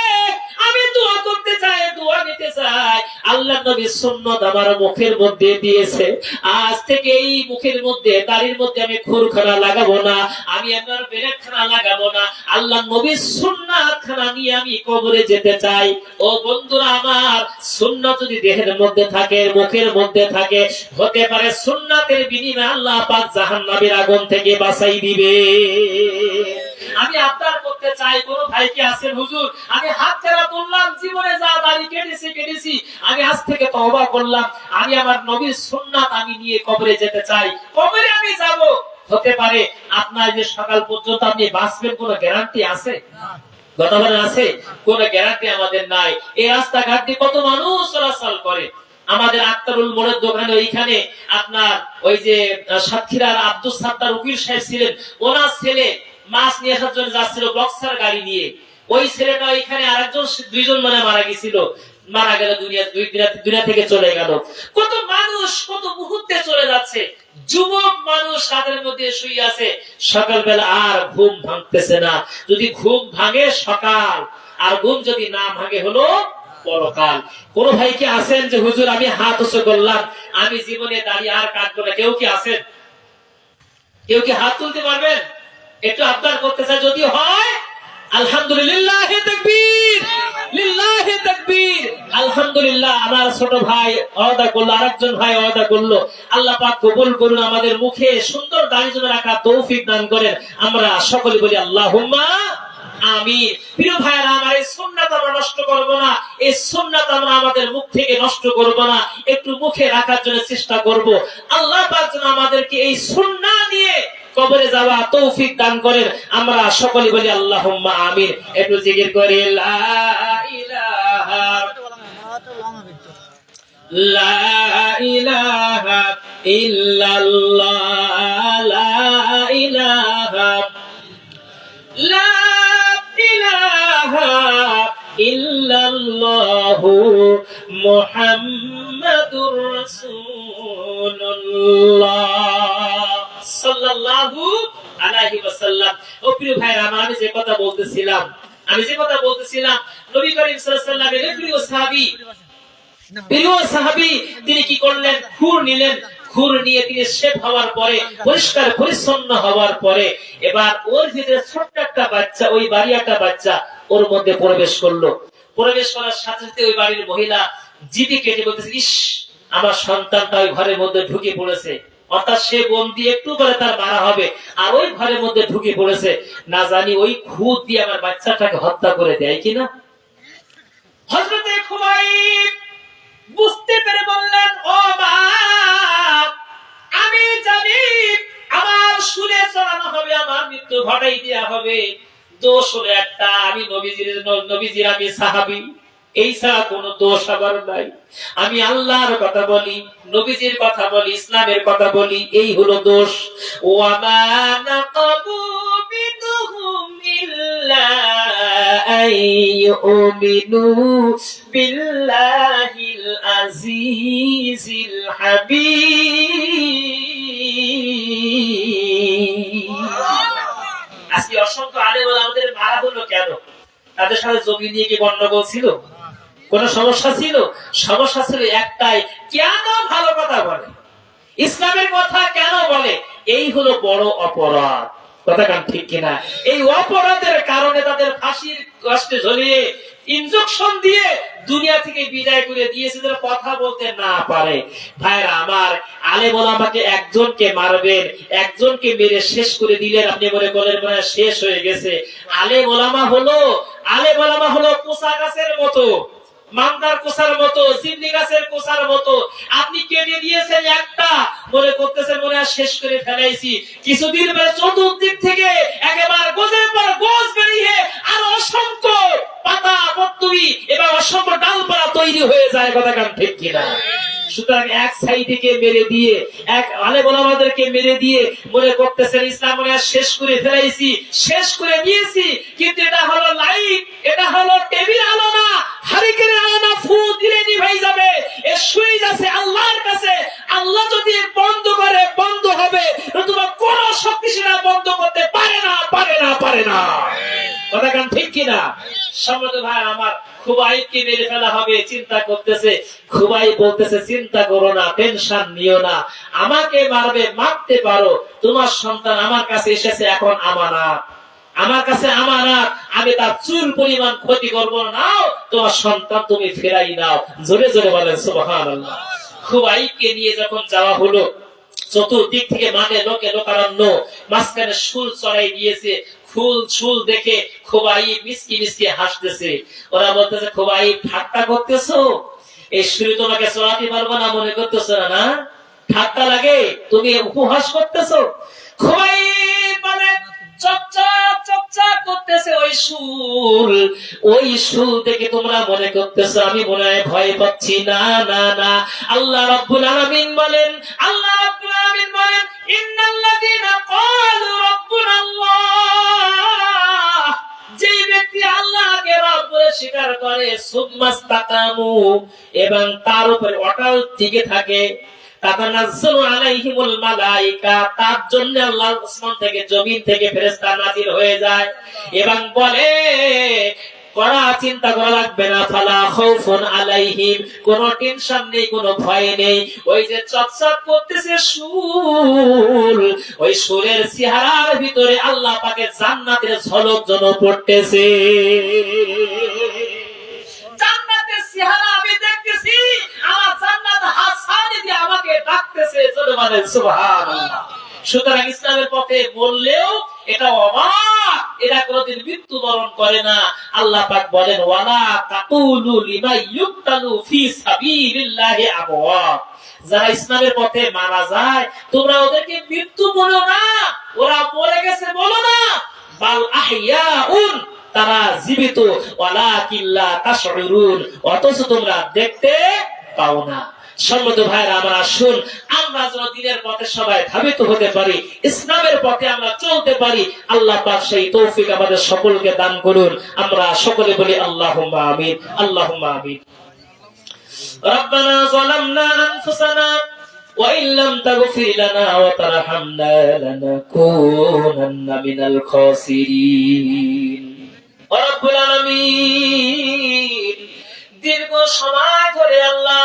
[SPEAKER 1] আমি দোয়া করতে চাই, দোয়া নিতে চাই। আল্লাহ নবীর সুন্নাত আমার মুখের মধ্যে দিয়েছে, আজ থেকে এই মুখের মধ্যে, দাড়ির মধ্যে আমি খুরখানা লাগাবো না, আমি আপনার বেরেকখানা লাগাবো না, আল্লাহ নবীর সুন্নাত খানা নিয়ে আমি কবরে যেতে চাই। ও বন্ধুরা আমার, সুন্নাত যদি দেহের মধ্যে থাকে, মুখের মধ্যে থাকে, হতে পারে সুন্নাতের বিনিময়ে আল্লাহ পাক জাহান্নামের আগুন থেকে বাঁচাই দিবে। আমি আপনার করতে চাই, কোন ভাই কি আছেন? হুজুর, আমি হাত ছেড়া তুললাম, জীবনে যা দাড়ি কেটেছি, আমি আজ থেকে তওবা করলাম, আমি আমার নবীর সুন্নাত আমি নিয়ে কবরে যেতে চাই, কবরে আমি যাব। হতে পারে আপনার যে সকাল পর্যন্ত আপনি বাঁচবেন, কোনো গ্যারান্টি আছে? কথা বলেন, আছে? কোনো গ্যারান্টি আমাদের নাই। এই রাস্তাঘাট দিয়ে কত মানুষ চলাচল করে। আমাদের আক্তারুল মোড়ের দোকানে ওইখানে আপনার ওই যে সাতক্ষীরার আব্দুল সাত্তার উকিল সাহেব ছিলেন, ওনার ছেলে মাছ নিয়ে আসার জন্য যাচ্ছিল বক্সার গাড়ি নিয়ে, ওই ছেলেটা ওইখানে আরেকজন, দুইজন মানে মারা গেছিল, মারা গেল, দুনিয়া থেকে চলে গেল। কত মানুষ কত মুহূর্তে চলে যাচ্ছে, যুবক মানুষ রাতের মধ্যে শুয়ে আছে, সকালবেলা আর ঘুম ভাঙতেছে না। যদি ঘুম ভাঙে সকাল, আর ঘুম যদি না ভাঙে হলো পরকাল। কোন ভাই কি আছেন যে হুজুর আমি হাত উঁচু করলাম, আমি জীবনে দাঁড়িয়ে আর কাটবো না? কেউ কি আছেন? কেউ কি হাত তুলতে পারবেন? একটু আবদার করতে চাই, যদি হয় আলহামদুলিল্লাহ, তাকবীর, লিল্লাহি তাকবীর। আলহামদুলিল্লাহ। আমার ছোট ভাই ওয়াদা করলো, আরেকজন ভাই ওয়াদা করলো। আল্লাহ পাক কবুল করুন, আমাদের মুখে সুন্দর দাড়ি জমা রাখা তৌফিক দান করেন। আমরা সকলে বলি আল্লাহুম্মা আমিন। প্রিয় ভাইরা আমার, এই সুন্নাত আমরা নষ্ট করব না, এই সুন্নাত আমরা আমাদের মুখ থেকে নষ্ট করব না, একটু মুখে রাখার জন্য চেষ্টা করব। আল্লাহ পাক যেন আমাদেরকে এই সুন্নাহ নিয়ে কবরে যাওয়া তৌফিক দান করেন। আমরা সকলে বলি আল্লাহুম্মা আমিন। একটু জিকির করি, লা ইলাহা ইল্লাল্লাহ, লা ইলাহা ইল্লাল্লাহু মুহাম্মাদুর রাসূলুল্লাহ সাল্লাল্লাহু আলাইহি ওয়াসাল্লাম। ও প্রিয় ভাইরা আমার, আমি যে কথা বলতেছিলাম নবী করিম সাল্লাল্লাহু আলাইহি ওয়াসাল্লামের প্রিয় সাহাবী তিনি কি করলেন? খুর নিলেন। খুর নিয়ে তিনি শেভ হওয়ার পরে, পরিষ্কার পরিচ্ছন্ন হওয়ার পরে, এবার ওর ভিতরে ছোট্ট একটা বাচ্চা, ওই বাড়ি একটা বাচ্চা ওর মধ্যে প্রবেশ করলো। প্রবেশ করার সাথে সাথে ওই বাড়ির মহিলা জিভে কেটে বলতেছে, ইস, আমার সন্তানটা ওই ঘরের মধ্যে ঢুকে পড়েছে। অর্থাৎ সে বন্দি, একটু পরে তার মারা হবে, আর ওই ঘরের মধ্যে ঢুকে পড়েছে। না জানি ওই খুদ দিয়ে আমার বাচ্চাটাকে হত্যা করে দেয় কিনা। হযরতে খুবাইব বুঝতে পেরে বললেন, ও মা, আমি জানি আমার শুলে চড়ানো হবে, আমার মৃত্যু ঘটাই দেয়া হবে। দোষ হলো একটা, আমি নবীজির আমি সাহাবী, এই ছাড়া কোনো দোষ আমার নাই। আমি আল্লাহর কথা বলি, নবীজির কথা বলি, ইসলামের কথা বলি, এই হলো দোষ। ও আমানা কাবু বিদুহুম ইল্লা আইয়ুমিনু বিল্লাহিল আজিজিল হাবিব। আজকে অসংখ্য আলেম ওলামাদের মারা হলো কেন? তাদের সাথে জমি নিয়ে কি গন্ডগোল ছিল? কোন সমস্যা ছিল? সমস্যা ছিল একটাই, কেন ভালো কথা বলে, ইসলামের কথা কেন বলে? এই হলো বড় অপরাধ। কথা কান ঠিক কিনা? এই অপরাধের কারণে তাদের ফাঁসির কষ্টে ঝুলিয়ে, ইনজেকশন দিয়ে দুনিয়া থেকে বিদায় করে দিয়েছে, যারা কথা বলতে না পারে। ভাইরা আমার, আলেম ওলামাকে একজনকে মারবেন, একজনকে মেরে শেষ করে দিলেন, আপনি মনে করেন মনে শেষ হয়ে গেছে। আলেম ওলামা হলো কোসা গাছের মতো, মান্দার কোসার মতো, সিন্নি গাছের কোসার মতো। আপনি কেটে দিয়েছেন একটা, মনে করতেছেন মনে হয় শেষ করে ফেলাইছি। কিছুদিন পরে চতুর্দিক থেকে একেবারে গোজের পর গোজ বেরিয়ে আর অসংখ্য পাতা পত্তুই এবং অসংখ্য ডালপালা তৈরি হয়ে যায়। কথা কান ঠিক কিনা? সুতরাং এক সাইডকে মেরে দিয়ে, এক আলেম ওলামাদেরকে মেরে দিয়ে মনে করতেছেন ইসলাম মনে শেষ করে ফেলাইছি, শেষ করে দিয়েছি। কিন্তু এটা হলো লাইট, এটা হলো টেবিল আলো না, হারিকেনের আলো না, ফু দিলে নিভে যাবে। এর সুইচ আছে আল্লাহর কাছে, আল্লাহ যদি বন্ধ করে বন্ধ হবে, নতুবা কোন শক্তিশালী বন্ধ করতে পারে না। কথা কান ঠিক কিনা? সম্মত ভাই আমার, খুবাইবকে মেরে ফেলা হবে চিন্তা করতেছে। খুবাইব বলতেছে, চিন্তা করো না, টেনশন নিও না, আমাকে মারবে, মারতে পারো, তোমার সন্তান আমার কাছে এসেছে, এখন আমানত, আমার কাছে আমানত, আমি তার চুল পরিমাণ ক্ষতি করব না, নাও তোমার সন্তান তুমি ফেরাই নাও। জোরে জোরে বলেন সুবহানাল্লাহ। খুবাইবকে নিয়ে যখন যাওয়া হলো, চতুর্দিক থেকে মানে লোকে লোকারণ্য, মাঝখানে শুল চড়াই দিয়েছে। ফুল দেখে খুবাইব মিসকি মিসকি হাসতেছে। ওরা বলতেছে, খুবাইব ঠাট্টা করতেছো? এই শুরু তোমাকে চড়াতে পারবো না মনে করতেছো না? ঠাট্টা লাগে? তুমি উপহাস করতেছো? খুবাইব মানে চকচক করতেছে ওই শুল দেখে তোমরা মনে করতেছো আমি মনে হয় ভয় পাচ্ছি। না না না, আল্লাহ রাব্বুল আলামিন বলেন, ইন্নাল্লাযীনা ক্বালু রাব্বুনাল্লাহ, যে ব্যক্তি আল্লাহকে রব বলে স্বীকার করে, সুম্মাস্তাকামু, এবং তার উপর অটল টিকে থাকে, তাতানাজ্জালু আলাইহিমুল মালায়েকা, তার জন্য আল্লাহ আসমান থেকে জমিন থেকে ফেরেশতা নাজিল হয়ে যায় এবং বলে, করা চিন্তা করা লাগবে না, ফালা খাউফুন আলাইহিম, কোনো টেনশন নেই, কোনো ভয় নেই। ওই যে চকচক করতেছে শুল, ওই শুলের চেহারার ভিতরে আল্লাহ পাকের জান্নাতের ঝলক যেন পড়তেছে। জান্নাতের চেহারা আমি দেখতেছি, আমার জান্নাত হাসানি দিয়ে আমাকে ডাকতেছে। চলে বলেন সুবহানাল্লাহ। সুতরাং ইসলামের পথে বললেও এটা অবাক, এরা কোনদিন মৃত্যুবরণ করে না। আল্লাহ পাক বলেন, ওয়ালা তাকুলু লিমা ইউক্তালু ফি সাবিলিল্লাহি আমওয়াত, যারা ইসলামের পথে মারা যায় তোমরা ওদেরকে মৃত্যু বলো না, ওরা মরে গেছে বলো না, বাল আহইয়াউন, তারা জীবিত, ওয়ালাকিন লা তাশউরুন, অথচ তোমরা দেখতে পাও না। সম্মানিত ভাইরা আমার, আসুন আমরা যেন দিনের পথে সবাই ধাবিত হতে পারি, ইসলামের পথে আমরা চলতে পারি। আল্লাহ পাক সেই তৌফিক আমাদের সকলকে দান করুন। আমরা সকলে বলি আল্লাহুম্মা আমিন, আল্লাহুম্মা আমিন। রব্বানা যালামনা আনফুসানা وإن لم تغفر لنا وترحمنا لنكونن من الخاسرين রব্বুল আলামিন দীর্ঘ সময় ধরে আল্লাহ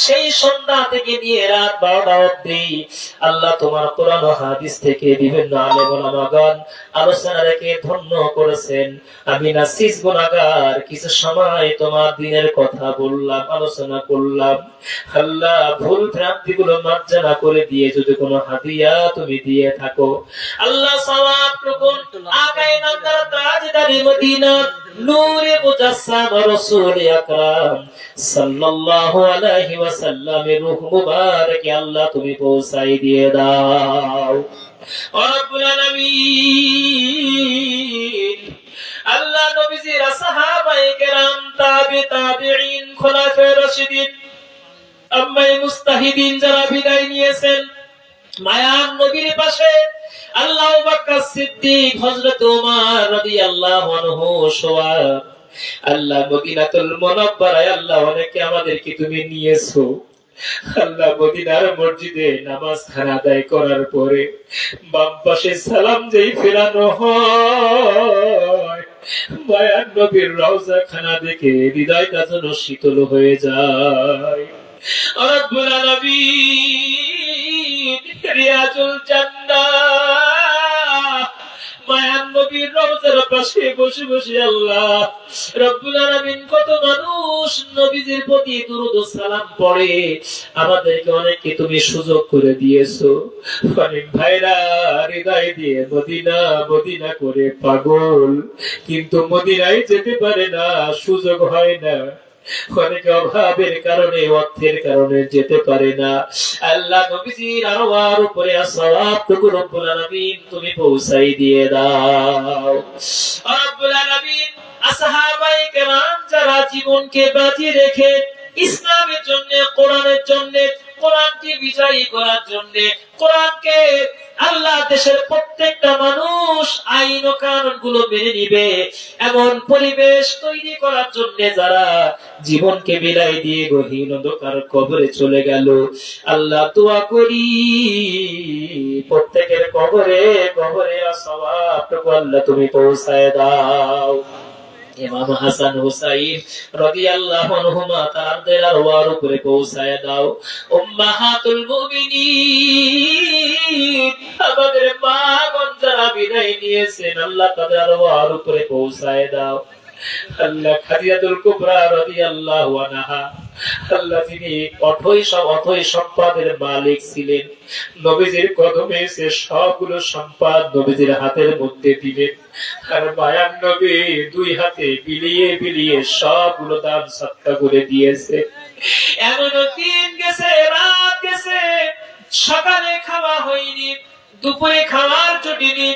[SPEAKER 1] সেই সন্ধ্যা থেকে নিয়ে রাত 12টা অবধি আল্লাহ তোমার কোরআন ও হাদিস থেকে বিভিন্ন আলেম ওলামাগণ আলোচনা রেখে ধন্য করেছেন। আমি নাসিস গুনাহগার কিছু সময় তোমার দিনের কথা বললাম, আলোচনা করলাম। আল্লাহ ভুল ভ্রান্তিগুলো মার্জনা করে দিয়ে যদি কোনো হাদিয়া তুমি দিয়ে থাকো আল্লাহ সওয়াবটুকু আগায় নামদার তাজদারি মদিনা নূরে মুজাসসাম রাসূল আকরাম সাল্লাল্লাহু আলাইহি ওয়াসাল্লামের রূহ মুবারকে আল্লাহ তুমি পৌঁছাই দিয়ে দাও রব্বুল আলামিন। আল্লাহ নবীজির সাহাবায়ে কেরাম তাবিঈন খুলাফায়ে রাশিদিন আম্মায়ে মুস্তাহিদিন যারা বিদায় নিয়েছেন মায়ার নবীর পাশে আল্লাহ আবু বকর সিদ্দিক হযরত ওমর রাদিয়াল্লাহু আনহু সোয়া আল্লাহ মদিনাতুল মুনাওয়ারায় আল্লাহ অনেকে আমাদেরকে তুমি নিয়েছো আল্লাহ মদিনার মসজিদে নামাজ খানা আদায় করার পরে বাম পাশে সালাম যেই ফেরানো হয় মায়ার নবীর রওজা খানা দেখে হৃদয়টা যেন শীতল হয়ে যায়। রব্বুল আলামিন রিয়াজুল জান্নাহ মায়ার নবীর রওজার পাশে বসে বসে আল্লাহ রব্বুল আলামিন কত মানুষ নবীজির প্রতি দুরূদ ও সালাম পড়ে আমাদেরকে অনেককে তুমি সুযোগ করে দিয়েছো। অনেক ভাইরা হৃদয় দিয়ে মদিনা মদিনা করে পাগল, কিন্তু মদিনায় যেতে পারে না, সুযোগ হয় না। অনেকে অভাবের কারণে অর্থের কারণে যেতে পারে না। আল্লাহ নবীজির আরওয়ার উপরে সওয়াবটুকু রব্বুল আলামিন তুমি পৌঁছাই দিয়ে দাও রব্বুল আলামিন। আসহাবায়ে কেরাম যারা জীবনকে বাজি রেখে ইসলামের জন্য কোরআনের জন্য কোরআনকে বিজয়ী করার জন্য কোরআনকে আল্লাহ দেশের প্রত্যেকটা মানুষ আইন ও কানুন গুলো মেনে নিবে এমন পরিবেশ তৈরি করার জন্য যারা জীবনকে বিলাই দিয়ে গহীন অন্ধকার কবরে চলে গেল আল্লাহ দোয়া করি প্রত্যেকের কবরে কবরে সওয়াবটুকু আল্লাহ তুমি পৌঁছায় দাও। ইমাম হাসান হুসাইন রাদিয়াল্লাহু আনহুমা তাদের আরওয়ার উপরে পৌঁছায় দাও। উম্মাহাতুল মুমিনিন আমাদের মা বোন যারা বিদায় নিয়েছেন আল্লাহ তাদের আরওয়ার উপরে পৌঁছায় দাও। আল্লাহ খাদিজাতুল কুবরা রাদিয়াল্লাহু আনহা আল্লাহ তিনি অথই সম্পদের মালিক ছিলেন। নবীজির কদমে সে সবগুলো সম্পদ নবীজির হাতের মধ্যে দিলেন আর মায়ার নবী দুই হাতে বিলিয়ে বিলিয়ে সবগুলো দান সদকা করে দিয়েছে। এমন দিন গেছে রাত গেছে সকালে খাওয়া হয়নি, দুপুরে খাওয়ার জুটিনি,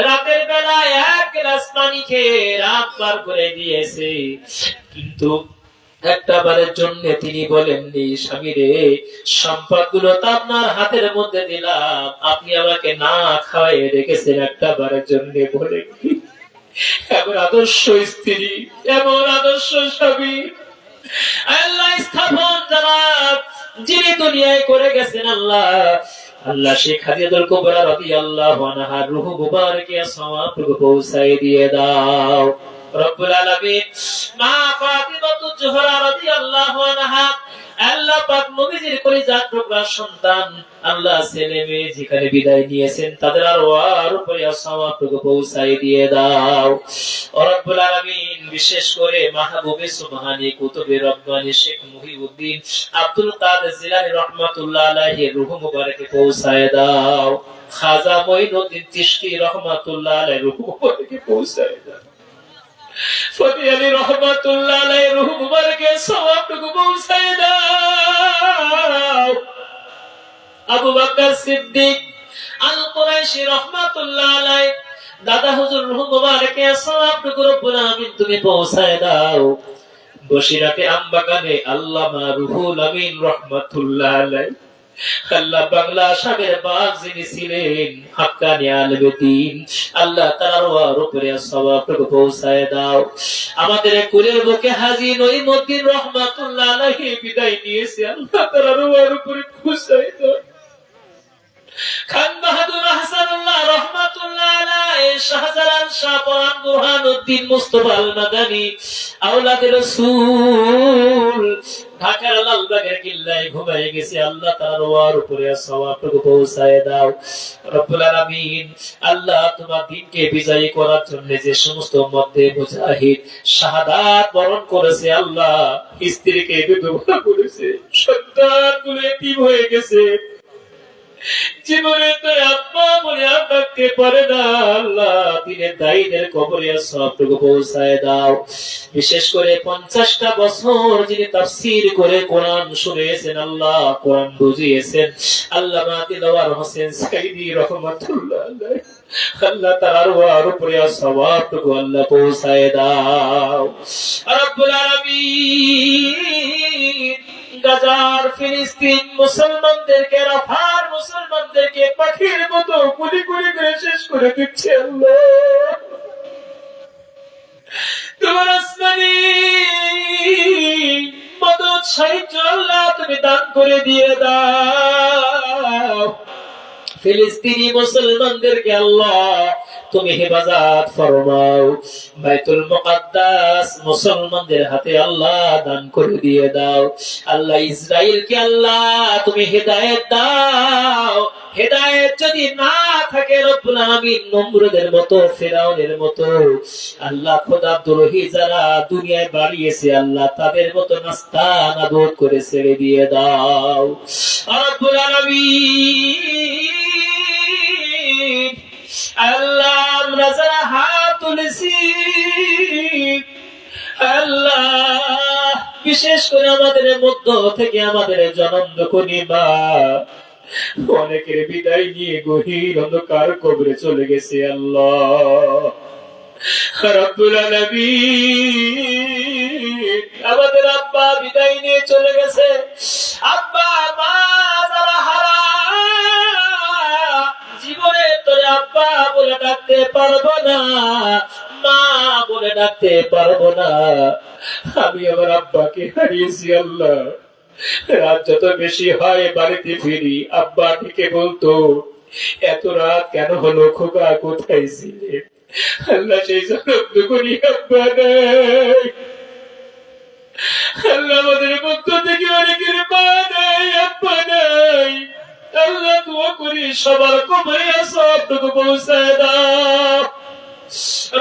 [SPEAKER 1] রাতের বেলায় এক গ্লাস পানি খেয়ে রাত পার করে দিয়েছে। কিন্তু একটা বারের জন্য তিনি বলেননি স্বামী রে সম্পদগুলো তো আপনার হাতের মধ্যে দিলাম, আপনি আমাকে না খাওয়াই রেখেছেন একটা বারের জন্য বলেননি। এমন আদর্শ স্ত্রী এমন আদর্শ স্বামী আল্লাহ স্থাপন যারা যিনি দুনিয়ায় করে গেছেন আল্লাহ আল্লাহ সেই খাদিজাতুল কুবরা রাদিয়াল্লাহু আনহার রূহ মুবারকে সওয়াবটুকু পৌঁছায় দিয়ে দাও রব্বুল আলামিন। মা ফাতিমাতুজ জোহরা রাদিয়াল্লাহু আনহা আল্লাহ পাক নবীজির কলিজার টুকরা সন্তান আল্লাহ ছেলে মেয়ে যেখানে বিদায় নিয়েছেন তাদের আরওয়ার উপরে সওয়াবটুকু পৌঁছায় দিয়ে দাও রব্বুল আলামিন। বিশেষ করে মাহবুবে সুবহানী কুতুবে রব্বানী শেখ মুহিউদ্দিন আব্দুল কাদের জিলানী রাহমাতুল্লাহ আলাইহির রূহ মুবারকে পৌঁছায় দাও। খাজা মঈনুদ্দিন চিশতি রাহমাতুল্লাহ আলাইহির রূহ মুবারকে পৌঁছায় দাও। ফতি আলী রাহমাতুল্লাহ আলাইহির রূহ মুবারকে সওয়াবটুকু পৌঁছায় দাও। আবু বকর সিদ্দিক আল কুরাইশি রাহমাতুল্লাহ আলাইহি দাদা হুজুর রূহ মুবারকে সওয়াবটুকু রব্বুল আমিন তুমি পৌঁছায় দাও। বসিরাতে আমবাগানে আল্লামা রুহুল আমিন রাহমাতুল্লাহ আলাইহি আল্লাহ বাংলা সাগরের বাগ যিনি ছিলেন হাক্কানি আলেমে দ্বীন আল্লাহ তার উপরে সওয়াবটুকু পৌঁছায় দাও। আমাদের কুলের বুকে হাজী নঈমুদ্দিন রাহমাতুল্লাহ আলাইহি বিদায় নিয়েছে আল্লাহ তার উপরে পৌঁছায় দাও। খান বাহাদুর আহসানুল্লাহ রহমাতুল্লাহ আলাইহি, শাহজালাল শাহ পরান বুরহানুদ্দিন মুস্তাফা আল মাদানী আওলাদে রাসূল ঢাকার লালবাগের কিল্লায় ঘুমায় গেছে। আল্লাহ তাআলার ওয়ার উপরে সওয়াবটুকু পৌঁছায় দাও রব্বুল আলামিন। আল্লাহ তোমার দ্বীনকে বিজয়ী করার জন্য যে সমস্ত মধ্যে মুজাহিদ শাহাদাত বরণ করেছে, আল্লাহ স্ত্রীকে বিধবা করেছে, সন্তানগুলো এতিম হয়ে গেছে, জীবনে তো আব্বা বলে ডাকতে পারে না, আল্লাহ দিনের দায়ীদের কবরে সবটুকু পৌঁছায় দাও। বিশেষ করে 50টা বছর যিনি তাফসীর করে কোরআন শুনিয়েছেন, আল্লাহ কোরআন বুঝিয়েছেন, আল্লামা দিলওয়ার হোসেন সাইদি রহমাতুল্লাহ আলাইহি, আল্লাহ তাআলার ওয়ার উপরে সওয়াবটুকু আল্লাহ পৌঁছায় দাও রব্বুল আলামিন। গাজার ফিলিস্তিন মুসলমানদেরকে, রাফার মুসলমানদেরকে পাখির মতো গুলি গুলি করে শেষ করে দিচ্ছে আল্লাহ। তোমার আসমানি মদদ সাহায্য আল্লাহ তুমি দান করে দিয়ে দাও। ফিলিস্তিনি মুসলমানদেরকে আল্লাহ তুমি হেফাজত ফরমাও। বাইতুল মুকাদ্দাস মুসলমানদের হাতে আল্লাহ দান করে দিয়ে দাও। আল্লাহ ইসরাইলকে আল্লাহ তুমি হেদায়েত দাও। হেদায়েত যদি না থাকে রব্বুল আলামিন নমরুদের মতো, ফিরাউনের মতো, আল্লাহ খোদাদ্রোহী যারা দুনিয়ায় বাড়িয়েছে, আল্লাহ তাদের মতো নাস্তানাবুদ করে ছেড়ে দিয়ে দাও রব্বুল আলামিন। আল্লাহ আমরা যারা হাত তুলেছি, আল্লাহ বিশেষ করে আমাদের মধ্য থেকে আমাদের জনম দুঃখী মা অনেকের বিদায় নিয়ে গভীর অন্ধকার কবরে চলে গেছে, আল্লাহ রব্বুল আলামিন। আমাদের আব্বা বিদায় নিয়ে চলে গেছে, আব্বা মা যারা হারা, জীবনে তোরে আব্বা বলে ডাকতে পারবো না, মা বলে ডাকতে পারবো না। আমি আমার আব্বাকে হারিয়েছি আল্লাহ। রাত যত বেশি হয় বাড়িতে ফিরি, আব্বা থেকে বলতো এত রাত কেন হলো, খোকা কোথায় ছিলে? আল্লাহ সেই জন্য করি আব্বা নাই। আল্লাহ আমাদের পক্ষ থেকে অনেকের মা নাই, আব্বা নাই। আল্লাহ দোয়া করি সবার কবরে সবটুকু পৌঁছায় দাও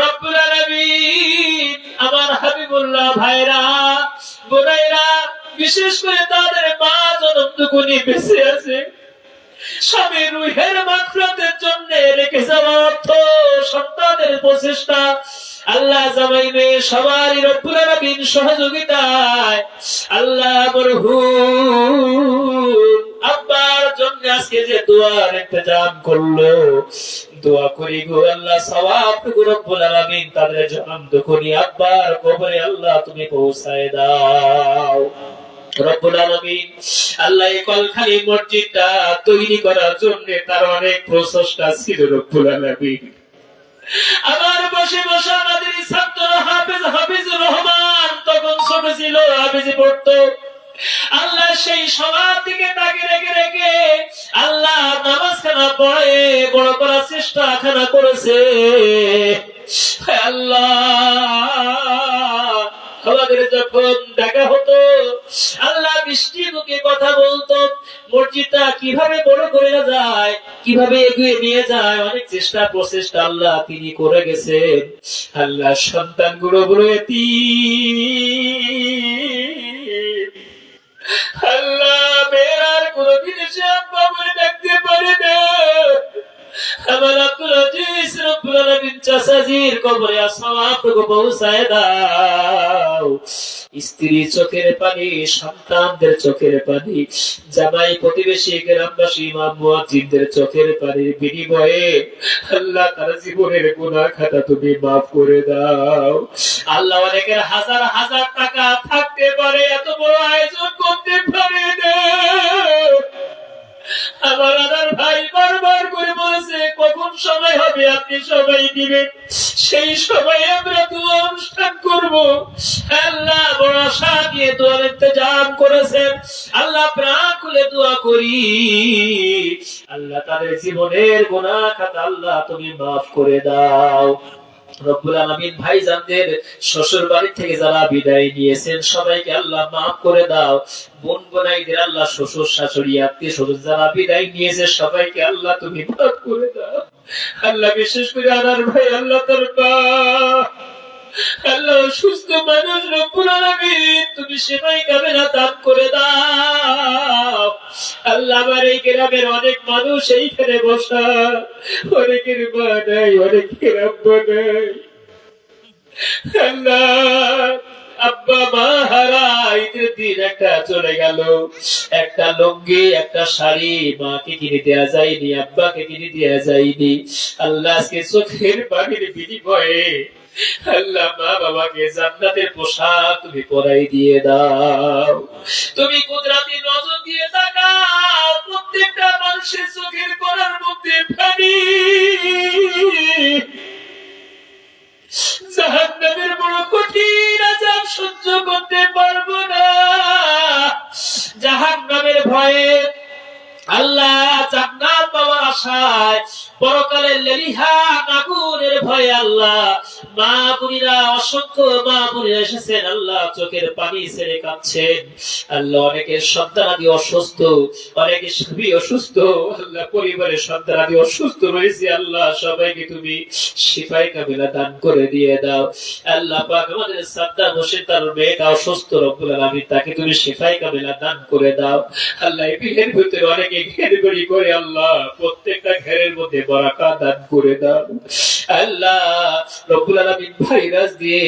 [SPEAKER 1] রব্বুল আলামিন। আমার হাবিবুল্লাহ ভাইরা বোনেরা, বিশেষ করে তাদের মা জনমটুকুনি বেঁচে আছে, স্বামীর রুহের মাগফিরাতের জন্য রেখে যাওয়া অর্থ, সন্তানের প্রচেষ্টা, আল্লাহ জামাই মেয়ে সবারই রব্বুল আলামিন সহযোগিতায় আল্লাহ মরহুম আব্বার জন্য আজকে যে দোয়ার ইন্তজাম করলো, দোয়া করি গো আল্লাহ সওয়াবটুকু রব্বুল আলামিন তাদের জনম দুঃখী আব্বার কবরে আল্লাহ তুমি পৌঁছায় দাও রব্বুল আলামিন। আল্লাহ এই কলখালি মসজিদটা তৈরি করার জন্য তার অনেক প্রচেষ্টা ছিল রব্বুল আলামিন। আমার বসে বসে আমাদের ছাত্র হাফিজুর রহমান তখন ছোট ছিল, হাফিজি পড়তো, আল্লাহ সেই সবার দিকে তাকে রেখে রেখে আল্লাহ নামাজখানা পড়ে বড় করার চেষ্টা খানা করেছে। আল্লাহ আমাদের যখন দেখা হতো, আল্লাহ মিষ্টি মুখে কথা বলতো, মসজিদটা কিভাবে বড় করে যায়, কিভাবে এগিয়ে নিয়ে যায়, অনেক চেষ্টা প্রচেষ্টা আল্লাহ তিনি করে গেছেন। আল্লাহ সন্তানগুলো বড় এতিম, আল্লাহ মেয়েরার কোন জিনিসে আব্বা বলে ডাকতে পারে না। আমার আব্দুল আজিজ রব্বুল আলামিন চাচাজির কবরে সওয়াবটুকু পৌঁছায় দাও। স্ত্রী চোখের পানি, সন্তানদের চোখের পানি, জামাই প্রতিবেশী গ্রামবাসী ইমাম মুয়াজ্জিনদের চোখের পানির বিনিময়ে আল্লাহ তার জীবনের গুনাহ খাতা তুমি মাফ করে দাও। আল্লাহ অনেকের হাজার হাজার টাকা থাকতে পারে, এত বড় আয়োজন করতে পারে না। আমার আদার ভাই বারবার করে বলেছে কখন সময় হবে আপনি সবাই দিবেন, সেই সময় আমরা দোয়া অনুষ্ঠান করব। আল্লাহ বড় আশা দিয়ে দোয়ার ইন্তজাম করেছেন, আল্লাহ প্রাণ খুলে দোয়া করি আল্লাহ তাদের জীবনের গুনাহ খাতা আল্লাহ তুমি মাফ করে দাও। রব্বুল আলামিন ভাইজানদের শ্বশুর বাড়ি থেকে যারা বিদায় নিয়েছেন সবাইকে আল্লাহ মাফ করে দাও। বোন বোনাইদের আল্লাহ শ্বশুর শাশুড়ি আত্মীয় স্বজন যারা বিদায় নিয়েছে সবাইকে আল্লাহ তুমি মাফ করে দাও। আল্লাহ বিশেষ করে আনার ভাই আল্লাহ তার আল্লাহ সুস্থ মানুষ রব্বুল আলামিন তুমি সেবাই কামেলা দান করে দাও। আল্লাহ আমার এই গ্রামের অনেক মানুষ এইখানে বসা, অনেকের মা নাই, অনেকের আব্বা নাই। আল্লাহ আব্বা মা হারা ঈদের দিন একটা চলে গেল, একটা লুঙ্গি একটা শাড়ি মাকে কিনে দেওয়া যায়নি, আব্বাকে কিনে দেওয়া যায়নি। আল্লাহ আজকে চোখের পানির বিনিময়ে আল্লাহ মা বাবাকে জান্নাতের পোশাক তুমি পরাই দিয়ে দাও। তুমি কুদরতি নজর দিয়ে তাকাও, প্রত্যেকটা মানুষের চোখের কোণার মধ্যে পানি। জাহান্নামের বড় কঠিন আযাব সহ্য করতে পারবো না। জাহান্নামের ভয়ে আল্লাহ জান্নাত পাওয়ার আশায় পরকালের লেলিহান আগুনের ভয়ে আল্লাহ মা বোনেরা, অসংখ্য মা বোনেরা এসেছেন আল্লাহ চোখের পানি ছেড়ে কাঁদছেন। আল্লাহ অনেকের সন্তানাদি অসুস্থ, অনেকের স্বামী অসুস্থ, আল্লাহ পরিবারের সন্তানাদি অসুস্থ রয়েছে। আল্লাহ সবাইকে তুমি শিফায়ে কামিলা দান করে দিয়ে দাও। আল্লাহ পাক আমাদের সাদ্দাম হোসেন তার মেয়েটা অসুস্থ, রব্বুল আলামিন তাকে তুমি শিফায়ে কামিলা দান করে দাও। আল্লাহ এই বিলের ভিতরে অনেকে ঘের ঘড়ি করে আল্লাহ প্রত্যেকটা ঘরের মধ্যে বরাকাত দান করে দাও। আল্লাহ রব্বুল আলামিন ভাইরাস দিয়ে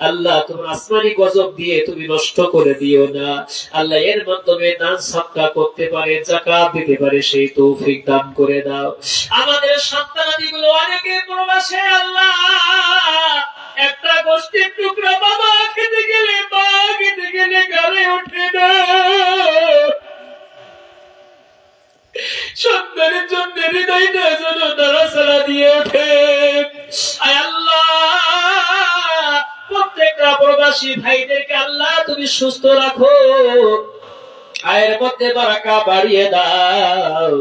[SPEAKER 1] আল্লাহ তোমার আসমানি গজব দিয়ে তুমি নষ্ট করে দিও না। আল্লাহ এর মাধ্যমে দান সাদকা করতে পারে, যাকাত দিতে পারে সেই তৌফিক দান করে দাও। আমাদের সন্তানাদিগুলো অনেকে প্রবাসে আল্লাহ একটা গোষ্ঠীর টুকরা বাবা খেতে গেলে মা খেতে গেলে গালে ওঠে না, সন্তানের জন্য হৃদয়টা যেন নাড়াচাড়া দিয়ে ওঠে। আল্লাহ প্রত্যেকটা প্রবাসী ভাইদেরকে আল্লাহ তুমি সুস্থ রাখো, আয়ের মধ্যে বারাকা বাড়িয়ে দাও।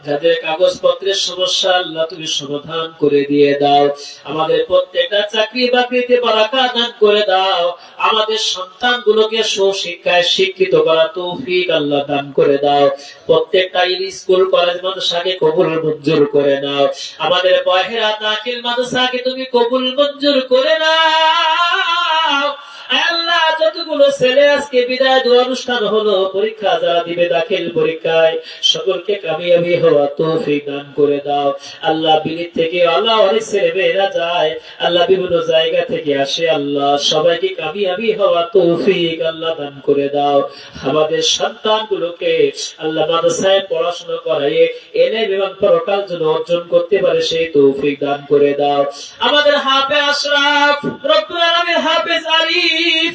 [SPEAKER 1] যাদের কাগজপত্রের সমস্যা আল্লাহ তুমি সমাধান করে দিয়ে দাও। আমাদের প্রত্যেকটা চাকরি বাকরিতে বারাকা দান করে দাও। আমাদের সন্তানগুলোকে সুশিক্ষায় শিক্ষিত করার তৌফিক আল্লাহ দান করে দাও। প্রত্যেকটা স্কুল কলেজ মাদ্রাসাকে কবুল মঞ্জুর করে নাও। আমাদের বহেরা দাখিল মাদ্রাসাকে তুমি কবুল মঞ্জুর করে নাও। আল্লাহ যতগুলো ছেলে আজকে বিদায় দোয়া অনুষ্ঠান হলো, পরীক্ষা যারা দিবে দাখিল পরীক্ষায় সকলকে কামিয়াবি হওয়া তৌফিক দান করে দাও। আল্লাহ বিলেত থেকে আল্লাহ অনেক ছেলে মেয়েরা যায়, আল্লাহ বিভিন্ন জায়গা থেকে আসে, আল্লাহ সবাইকে কামিয়াবি হওয়া তৌফিক আল্লাহ দান করে দাও। আমাদের সন্তানগুলোকে আল্লাহ মাদ্রাসায় পড়াশোনা করাইয়ে ইলম এবং পরকাল যেন অর্জন করতে পারে সেই তৌফিক দান করে দাও। আমাদের হাফেজ আশরাফ, রব্বুল আলামিন হাফেজ আরিফ,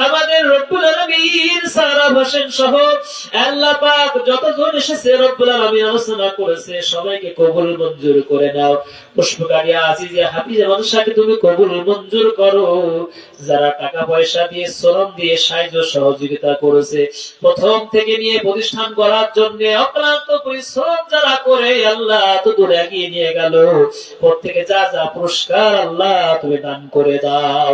[SPEAKER 1] আমাদের রব্বুল আলামিন সারা হোসেন সহ আল্লাহ পাক যতজন এসেছে রব্বুল আলামিন আলোচনা করেছে সবাইকে কবুল মঞ্জুর করে নাও। পুষ্পকারিয়া আজিজিয়া হাফিজা মাদ্রাসাকে তুমি কবুল মঞ্জুর করো। যারা টাকা পয়সা দিয়ে শ্রম দিয়ে সাহায্য সহযোগিতা করেছে প্রথম থেকে নিয়ে প্রতিষ্ঠান করার জন্য অক্লান্ত পরিশ্রম যারা করে আল্লাহ তো দূরে এগিয়ে নিয়ে গেল, প্রত্যেকে যা যা পুরস্কার আল্লাহ তুমি দান করে দাও।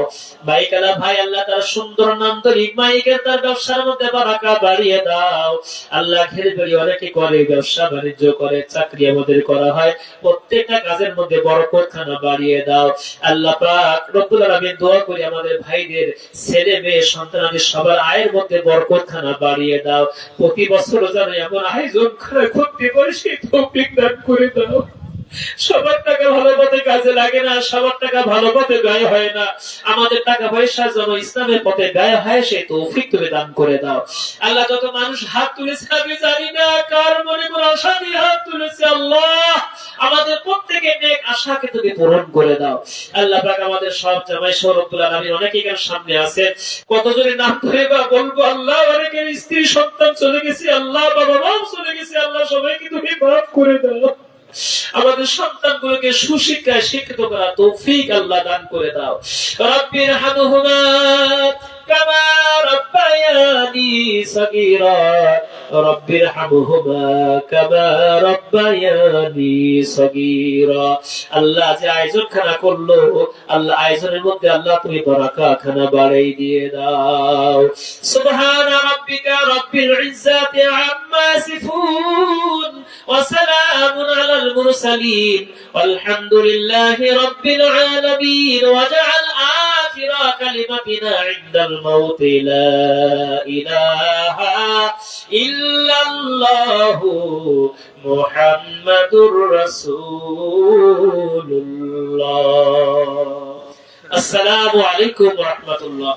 [SPEAKER 1] মাইকালা ভাই আল্লাহ তার সুন্দর নান্দনিক মাইকের তার ব্যবসার মধ্যে বারাকা বাড়িয়ে দাও। আল্লাহ ঘেরে বেড়ি অনেকে করে, ব্যবসা বাণিজ্য করে, চাকরি আমাদের করা হয়, প্রত্যেকটা কাজের মধ্যে বরকত খানা বাড়িয়ে দাও। আল্লাহ পাক রব্বুল আলামিন দোয়া করি আমাদের ভাইদের ছেলে মেয়ে সন্তানাদের সবার আয়ের মধ্যে বরকত খানা বাড়িয়ে দাও। প্রতি বছর যেন এমন আয়োজন করে করতে পারে সেই তৌফিক দান করে দাও। সবার টাকা ভালো পথে কাজে লাগে না, সবার টাকা ভালো পথে ব্যয় হয় না, আমাদের টাকা পয়সা যেন ইসলামের পথে ব্যয় হয় সেই তৌফিক তুমি দান করে দাও। আল্লাহ যত মানুষ হাত তুলেছে আমি জানি না কার মনে কোন আশা নিয়ে হাত তুলেছে, আল্লাহ আমাদের প্রত্যেকের নেক আশাকে তুমি পূরণ করে দাও। আল্লাহ পাক আমাদের সব জামাই সহ রব্বুল আলামিন অনেকে এখানে সামনে আছে, কতজনের নাম ধরে বা বলবো আল্লাহ, অনেকের স্ত্রী সন্তান চলে গেছে আল্লাহ, বাবা মা চলে গেছে আল্লাহ, সবাইকে তুমি মাফ করে দাও। আমাদের সন্তানগুলোকে সুশিক্ষায় শিক্ষিত করা তৌফিক আল্লাহ দান করে দাও। রব্বির হামহুমা কামা রাব্বায়ানি সগীরা রব্বির হামহুমা কামা রাব্বায়ানি সগীরা। আল্লাহ যে আয়োজন খানা করলো, আল্লাহ আয়োজনের মধ্যে আল্লাহ তুমি বরাকা খানা বাড়াই দিয়ে দাও। সুবহানা রাব্বিকা রাব্বিল ইজ্জাতি আম্মা ইয়াসিফুন ওয়া সালামুন আলাল মুরসালিন ওয়ালহামদুলিল্লাহি রাব্বিল আলামিন। ওয়াজআল আখিরা কালিমাতিনা ইনদাল মাউত লা ইলাহা ইল্লাল্লাহু মুহাম্মাদুর রাসূলুল্লাহ। আসসালামু আলাইকুম ওয়া রাহমাতুল্লাহ।